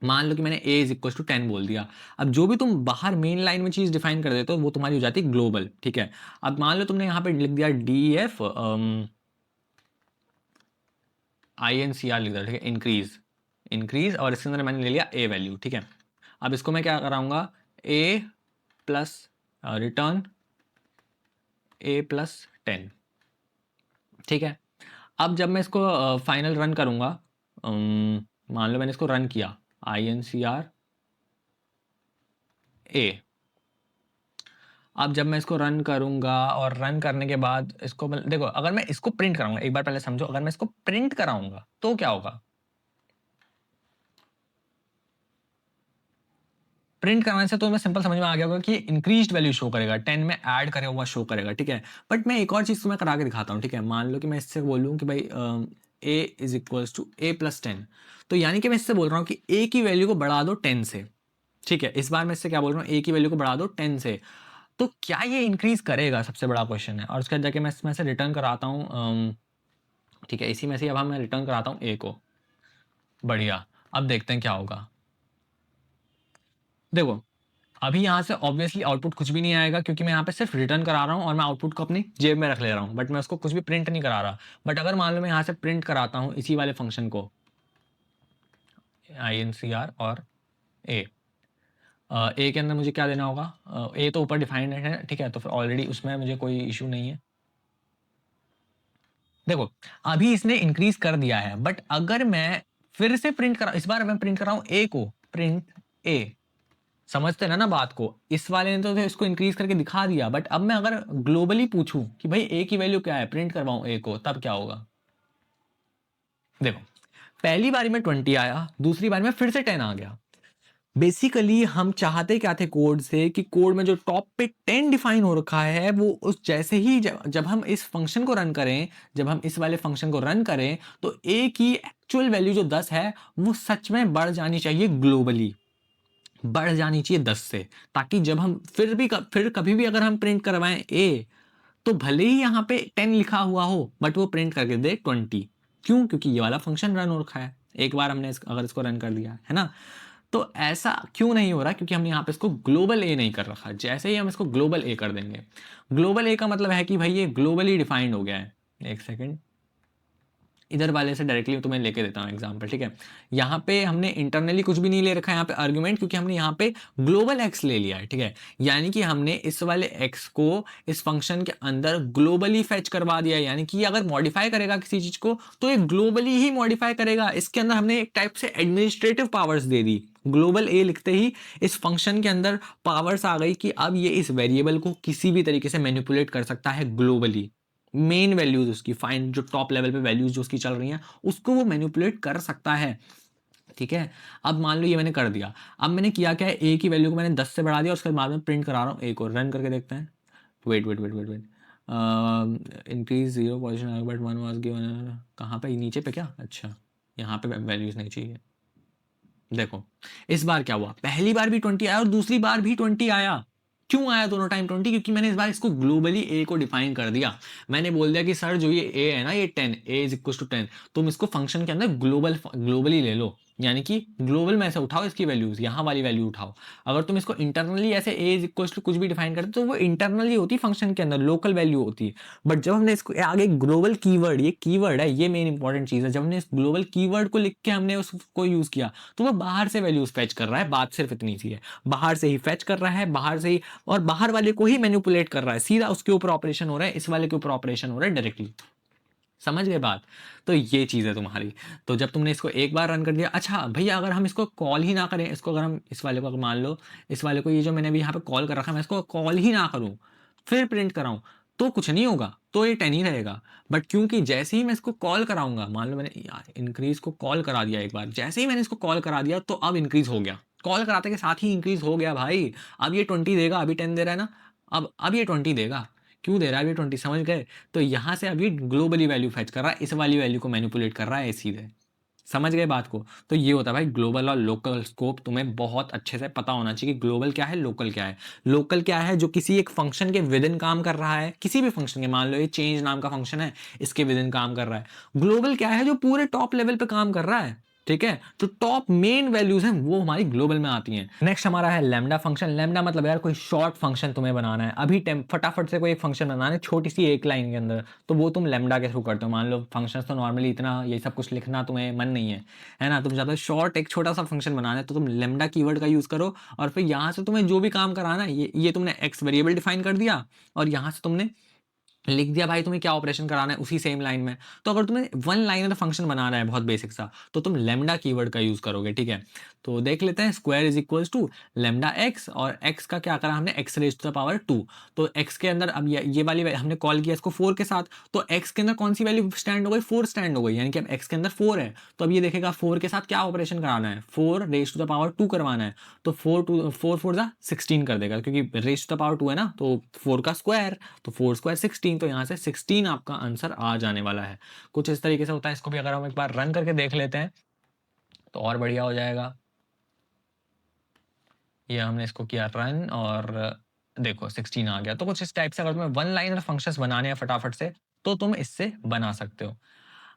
मान लो कि मैंने a इज इक्वल टू 10 बोल दिया। अब जो भी तुम बाहर मेन लाइन में चीज़ डिफाइन कर देते हो वो तुम्हारी हो जाती है ग्लोबल, ठीक है। अब मान लो तुमने यहाँ पे लिख दिया DF INCR लिख दिया, ठीक है, इंक्रीज, इंक्रीज, और इसके अंदर मैंने ले लिया a वैल्यू, ठीक है। अब इसको मैं क्या कराऊंगा, a plus return a plus 10, ठीक है। अब जब मैं इसको फाइनल रन करूंगा, मान लो मैंने इसको रन किया, incr a, अब जब मैं इसको रन करूंगा और रन करने के बाद इसको देखो, अगर मैं इसको प्रिंट कराऊंगा, एक बार पहले समझो, अगर मैं इसको प्रिंट कराऊंगा तो क्या होगा, प्रिंट कराने से तो मैं सिंपल समझ में आ गया होगा कि इंक्रीज्ड वैल्यू शो करेगा, 10 में ऐड करे हुआ शो करेगा, ठीक है। बट मैं एक और चीज तुम्हें करा के दिखाता हूँ, ठीक है। मान लो कि मैं इससे बोलूँ कि भाई a is equals to a plus 10, तो यानी कि मैं इससे बोल रहा हूँ कि a की वैल्यू को बढ़ा दो 10 से, ठीक है। इस बार मैं इससे क्या बोल रहा हूँ, a की वैल्यू को बढ़ा दो 10 से, तो क्या ये इंक्रीज करेगा, सबसे बड़ा क्वेश्चन है। और उसके बाद जाके मैं इसमें से रिटर्न कराता हूँ, ठीक है, इसी में से अब मैं रिटर्न कराता हूँ a को, बढ़िया। अब देखते हैं क्या होगा। देखो अभी यहाँ से ऑब्वियसली आउटपुट कुछ भी नहीं आएगा, क्योंकि मैं यहाँ पे सिर्फ रिटर्न करा रहा हूँ और मैं आउटपुट को अपनी जेब में रख ले रहा हूँ, बट मैं उसको कुछ भी प्रिंट नहीं करा रहा। बट अगर मान लो मैं यहाँ से प्रिंट कराता हूँ इसी वाले फंक्शन को, incr और a, ए के अंदर मुझे क्या देना होगा, ए तो ऊपर डिफाइंड है, ठीक है, तो फिर ऑलरेडी उसमें मुझे कोई इशू नहीं है। देखो अभी इसने इंक्रीज कर दिया है, बट अगर मैं फिर से प्रिंट करा, इस बार मैं प्रिंट कराऊं ए को, प्रिंट ए, समझते ना बात को, इस वाले ने तो इसको इंक्रीज करके दिखा दिया, बट अब मैं अगर ग्लोबली पूछूं कि भाई ए की वैल्यू क्या है, प्रिंट करवाऊं ए को, तब क्या होगा। देखो पहली बारी में 20 आया, दूसरी बारी में फिर से 10 आ गया। बेसिकली हम चाहते क्या थे कोड से, कि कोड में जो टॉप पे 10 डिफाइन हो रखा है वो उस जैसे ही जब हम इस फंक्शन को रन करें, जब हम इस वाले फंक्शन को रन करें, तो ए की एक्चुअल वैल्यू जो 10 है वो सच में बढ़ जानी चाहिए, ग्लोबली बढ़ जानी चाहिए 10 से, ताकि जब हम फिर कभी भी अगर हम प्रिंट करवाएं ए, तो भले ही यहाँ पे 10 लिखा हुआ हो बट वो प्रिंट करके दे 20। क्यों, क्योंकि ये वाला फंक्शन रन हो रखा है, एक बार हमने अगर इसको रन कर दिया है ना। तो ऐसा क्यों नहीं हो रहा, क्योंकि हमने यहाँ पे इसको ग्लोबल ए नहीं कर रखा। जैसे ही हम इसको ग्लोबल ए कर देंगे, ग्लोबल ए का मतलब है कि भाई ये ग्लोबली डिफाइंड हो गया है। एक सेकेंड, इधर वाले से डायरेक्टली तुम्हें लेके देता हूँ एग्जांपल, ठीक है। यहाँ पे हमने इंटरनली कुछ भी नहीं ले रखा है यहाँ पे आर्गुमेंट, क्योंकि हमने यहाँ पे ग्लोबल एक्स ले लिया है, ठीक है। यानी कि हमने इस वाले एक्स को इस फंक्शन के अंदर ग्लोबली फेच करवा दिया है, यानी कि अगर मॉडिफाई करेगा किसी चीज को तो ये ग्लोबली ही मॉडिफाई करेगा। इसके अंदर हमने एक टाइप से एडमिनिस्ट्रेटिव पावर्स दे दी, ग्लोबल ए लिखते ही इस फंक्शन के अंदर पावर्स आ गई कि अब ये इस वेरिएबल को किसी भी तरीके से मैनिपुलेट कर सकता है ग्लोबली। मेन वैल्यूज उसकी, फाइन जो टॉप लेवल पे वैल्यूज जो उसकी चल रही हैं उसको वो मैनिपुलेट कर सकता है, ठीक है। अब मान लो ये मैंने कर दिया, अब मैंने किया क्या है, ए की वैल्यू को मैंने 10 से बढ़ा दिया, उसके बाद में प्रिंट करा रहा हूँ ए को, रन करके देखते हैं। Wait wait wait wait wait, increase 0 position but 1 was given, कहाँ पे, नीचे पे क्या, अच्छा यहाँ पे वैल्यूज नहीं चाहिए। देखो इस बार क्या हुआ, पहली बार भी 20 आया और दूसरी बार भी 20 आया। क्यों आया दोनों टाइम 20, क्योंकि मैंने इस बार इसको ग्लोबली ए को डिफाइन कर दिया। मैंने बोल दिया कि सर जो ये ए है ना, ये 10, ए इज इक्वल टू 10, तुम इसको फंक्शन के अंदर ग्लोबली ले लो, यानी कि ग्लोबल में ऐसे उठाओ इसकी वैल्यूज, यहाँ वाली वैल्यू उठाओ। अगर तुम इसको इंटरनली ऐसे ए इज इक्वल टू कुछ भी डिफाइन करते तो वो इंटरनली होती फंक्शन के अंदर, लोकल वैल्यू होती। बट जब हमने इसको आगे ग्लोबल कीवर्ड, ये कीवर्ड है, ये मेन इंपॉर्टेंट चीज है, जब हमने इस ग्लोबल कीवर्ड को लिख के हमने उसको यूज किया तो वो बाहर से वैल्यूज फेच कर रहा है। बात सिर्फ इतनी सी है, बाहर से ही फेच कर रहा है, बाहर से ही, और बाहर वाले को ही मैनिपुलेट कर रहा है, सीधा उसके ऊपर ऑपरेशन हो रहा है, इस वाले के ऊपर ऑपरेशन हो रहा है डायरेक्टली। समझ गए बात। तो ये चीज़ है तुम्हारी। तो जब तुमने इसको एक बार रन कर दिया, अच्छा भैया अगर हम इसको कॉल ही ना करें, इसको अगर हम इस वाले को, अगर मान लो इस वाले को, ये जो मैंने अभी यहाँ पे कॉल कर रखा है, मैं इसको कॉल ही ना करूँ फिर प्रिंट कराऊँ तो कुछ नहीं होगा, तो ये 10 ही रहेगा। बट क्योंकि जैसे ही मैं इसको कॉल कराऊंगा, मान लो मैंने यार इंक्रीज को कॉल करा दिया एक बार, जैसे ही मैंने इसको कॉल करा दिया तो अब इंक्रीज हो गया, कॉल कराते के साथ ही इंक्रीज हो गया भाई। अब ये 20 देगा, अभी 10 दे रहा है ना, अब ये 20 देगा। क्यों दे रहा है अभी 20, समझ गए। तो यहाँ से अभी ग्लोबली वैल्यू फेच कर रहा है, इस वाली वैल्यू को मैनिपुलेट कर रहा है सीधे। समझ गए बात को। तो ये होता है भाई ग्लोबल और लोकल स्कोप, तुम्हें बहुत अच्छे से पता होना चाहिए कि ग्लोबल क्या है, लोकल क्या है। लोकल क्या है, जो किसी एक फंक्शन के विद इन काम कर रहा है, किसी भी फंक्शन के, मान लो ये चेंज नाम का फंक्शन है, इसके विद इन काम कर रहा है। ग्लोबल क्या है, जो पूरे टॉप लेवल पे काम कर रहा है, ठीक है, जो टॉप मेन वैल्यूज हैं वो हमारी ग्लोबल में आती हैं। नेक्स्ट हमारा है लैम्डा फंक्शन। लैम्डा मतलब यार कोई शॉर्ट फंक्शन तुम्हें बनाना है, अभी फटाफट से कोई एक फंक्शन बनाना है छोटी सी एक लाइन के अंदर, तो वो तुम लैम्डा के थ्रू करते हो। मान लो फंक्शंस तो नॉर्मली इतना ये सब कुछ लिखना तुम्हें मन नहीं है ना, तुम चाहते हो शॉर्ट एक छोटा सा फंक्शन बनाना है, तो तुम लैम्डा कीवर्ड का यूज करो और फिर यहाँ से तुम्हें जो भी काम कराना है, ये तुमने एक्स वेरिएबल डिफाइन कर दिया और यहाँ से तुमने लिख दिया भाई तुम्हें क्या ऑपरेशन कराना है उसी सेम लाइन में। तो अगर तुम्हें वन लाइनर फंक्शन बनाना है बहुत बेसिक सा, तो तुम लेमडा कीवर्ड का यूज करोगे, ठीक है। तो देख लेते हैं, square is equals to lambda X, और एक्स का क्या करा हमने, X raise to the power 2। तो एक्स के अंदर अब ये वाली हमने कॉल किया इसको 4 के साथ, तो एक्स के अंदर कौन सी वैल्यू स्टैंड हो गई, 4 स्टैंड हो गई, यानी कि अब एक्स के अंदर 4 है। तो अब ये देखेगा 4 के साथ क्या ऑपरेशन कराना है, 4 रेज टू द पावर 2 करवाना है। तो 4 4 जा 16 कर देगा, क्योंकि रेज टू द पावर 2 है ना, तो 4 का स्क्वायर, तो 4 स्क्वायर 16, तो यहाँ से 16 आपका आंसर आ जाने वाला है। कुछ इस तरीके से होता है। इसको भी अगर हम एक बार रन करके देख लेते हैं तो और बढ़िया हो जाएगा। ये हमने इसको किया रन और देखो 16 आ गया। तो कुछ इस टाइप से अगर तुम्हें वन लाइनर फंक्शंस बनाने हैं फटाफट से, तो तुम इससे बना सकते हो।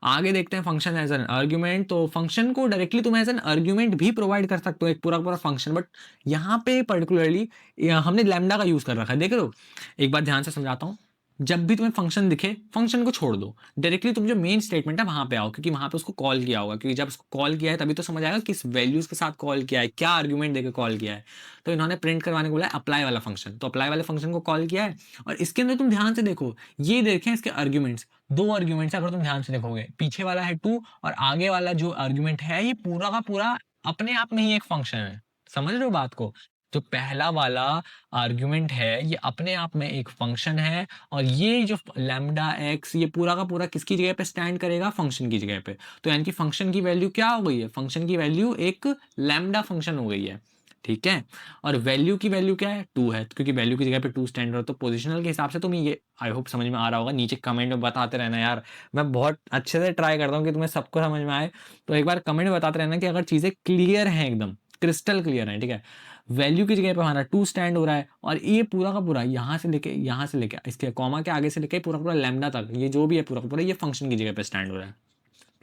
आगे देखते हैं फंक्शन एज एन आर्ग्यूमेंट। तो फंक्शन को डायरेक्टली तुम एज एन आर्ग्यूमेंट भी प्रोवाइड कर सकते हो, एक पूरा पूरा फंक्शन, बट यहाँ पे पर्टिकुलरली हमने लैम्डा का यूज कर रखा है। देख रहे हो, एक बार ध्यान से समझाता हूँ। जब भी तुम्हें फंक्शन दिखे, फंक्शन को छोड़ दो, डायरेक्टली तुम जो मेन स्टेटमेंट है वहां पे आओ, क्योंकि वहां पे उसको कॉल किया होगा, क्योंकि जब उसको कॉल किया है तभी तो समझ आएगा किस वैल्यूज के साथ कॉल किया है, क्या आर्ग्यूमेंट देकर कॉल किया है। तो इन्होंने प्रिंट करवाने को बोला अप्लाई वाला फंक्शन, तो अप्लाई वाले फंक्शन को कॉल किया है। और इसके अंदर तुम ध्यान से देखो, ये देखें इसके आर्ग्यूमेंट्स, दो आर्ग्यूमेंट्स अगर तुम ध्यान से देखोगे, पीछे वाला है 2 और आगे वाला जो आर्ग्यूमेंट है ये पूरा का पूरा अपने आप में ही एक फंक्शन है। समझ रहे हो बात को? जो पहला वाला आर्ग्यूमेंट है ये अपने आप में एक फंक्शन है, और ये जो लैम्डा एक्स ये पूरा का पूरा किसकी जगह पे स्टैंड करेगा, फंक्शन की जगह पे। तो यानी कि फंक्शन की वैल्यू क्या हो गई है, फंक्शन की वैल्यू एक लैम्डा फंक्शन हो गई है, ठीक है। और वैल्यू की वैल्यू क्या है, 2 है, क्योंकि वैल्यू की जगह पे 2 स्टैंड हो, तो पोजिशनल के हिसाब से तुम ये आई होप समझ में आ रहा होगा। नीचे कमेंट में बताते रहना यार, मैं बहुत अच्छे से ट्राई करता हूँ कि तुम्हें सबको समझ में आए। तो एक बार कमेंट में बताते रहना कि अगर चीजें क्लियर हैं, एकदम क्रिस्टल क्लियर है, ठीक है। वैल्यू की जगह पे हमारा 2 स्टैंड हो रहा है, और ये पूरा का पूरा यहाँ से लेके इसके कॉमा के आगे से लेके पूरा पूरा लैम्डा तक, ये जो भी है पूरा का पूरा ये फंक्शन की जगह पे स्टैंड हो रहा है।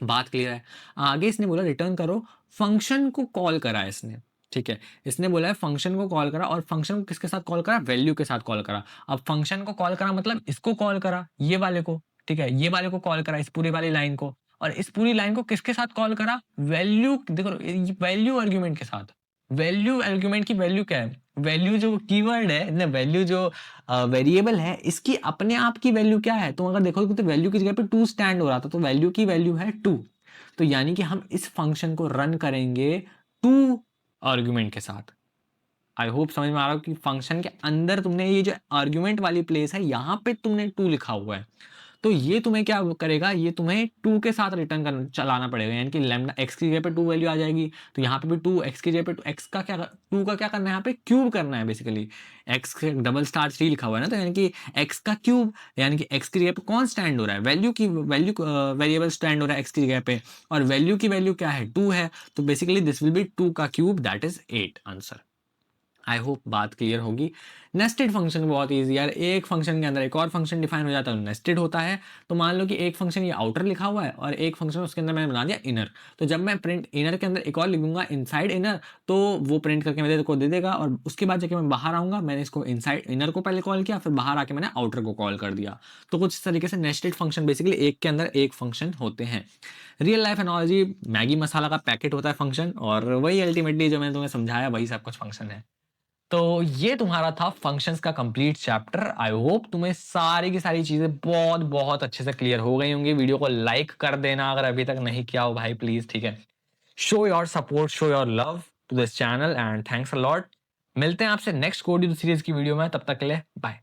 बात क्लियर है। आगे इसने बोला रिटर्न करो, फंक्शन को कॉल करा है इसने, ठीक है। इसने बोला है फंक्शन को कॉल करा, और फंक्शन को किसके साथ कॉल करा, वैल्यू के साथ कॉल करा। अब फंक्शन को कॉल करा मतलब इसको कॉल करा, ये वाले को, ठीक है, ये वाले को कॉल करा, इस पूरी वाली लाइन को, और इस पूरी लाइन को किसके साथ कॉल करा, वैल्यू, देखो वैल्यू आर्ग्यूमेंट के साथ। वैल्यू आर्ग्यूमेंट की वैल्यू क्या है, वैल्यू जो कीवर्ड है, वैल्यू जो वेरिएबल है, इसकी अपने आप की वैल्यू क्या है। तो अगर देखो तो वैल्यू की जगह पे 2 स्टैंड हो रहा था, तो वैल्यू की वैल्यू है 2। तो यानी कि हम इस फंक्शन को रन करेंगे 2 आर्ग्यूमेंट के साथ। आई होप समझ में आ रहा हो कि फंक्शन के अंदर तुमने ये जो आर्ग्यूमेंट वाली प्लेस है यहाँ पे तुमने 2 लिखा हुआ है, तो ये तुम्हें क्या करेगा, ये तुम्हें 2 के साथ रिटर्न कर चलाना पड़ेगा, यानी कि लैम्डा एक्स की जगह पे 2 वैल्यू आ जाएगी, तो यहाँ पे भी 2, एक्स की जगह पे 2, एक्स का क्या 2 का क्या करना है, यहाँ पे क्यूब करना है बेसिकली। एक्स के डबल स्टार 3 लिखा हुआ है ना, तो यानी कि एक्स का क्यूब, यानी कि एक्स की जगह पे कौन स्टैंड हो रहा है, वैल्यू वेरिएबल स्टैंड हो रहा है एक्स की जगह पे, और वैल्यू की वैल्यू क्या है, 2 है, तो बेसिकली दिस विल बी 2 का cube, that is 8 answer. I hope बात क्लियर होगी। नेस्टेड फंक्शन बहुत ईजी यार, एक फंक्शन के अंदर एक और फंक्शन डिफाइन हो जाता है, नेस्टेड होता है। तो मान लो कि एक फंक्शन ये आउटर लिखा हुआ है और एक फंक्शन उसके अंदर मैंने बना दिया इनर, तो जब मैं प्रिंट इनर के अंदर एक और लिख दूंगा इनसाइड इनर, तो वो प्रिंट करके मेरे को दे देगा, और उसके बाद जाके मैं बाहर आऊंगा, मैंने इसको इनसाइड इनर को पहले कॉल किया, फिर बाहर आके मैंने आउटर को कॉल कर दिया। तो कुछ इस तरीके से नेस्टेड फंक्शन बेसिकली एक के अंदर एक फंक्शन होते हैं। रियल लाइफ एनालॉजी, मैगी मसाला का पैकेट होता है फंक्शन, और वही अल्टीमेटली जो मैंने तुम्हें समझाया वही सब कुछ फंक्शन है। तो ये तुम्हारा था फंक्शंस का कंप्लीट चैप्टर। आई होप तुम्हें सारी की सारी चीजें बहुत बहुत अच्छे से क्लियर हो गई होंगी। वीडियो को लाइक कर देना अगर अभी तक नहीं किया हो भाई, प्लीज, ठीक है। Show your support, show your love to this channel, and thanks a lot. मिलते हैं आपसे नेक्स्ट कोड सीरीज की वीडियो में, तब तक के लिए बाय।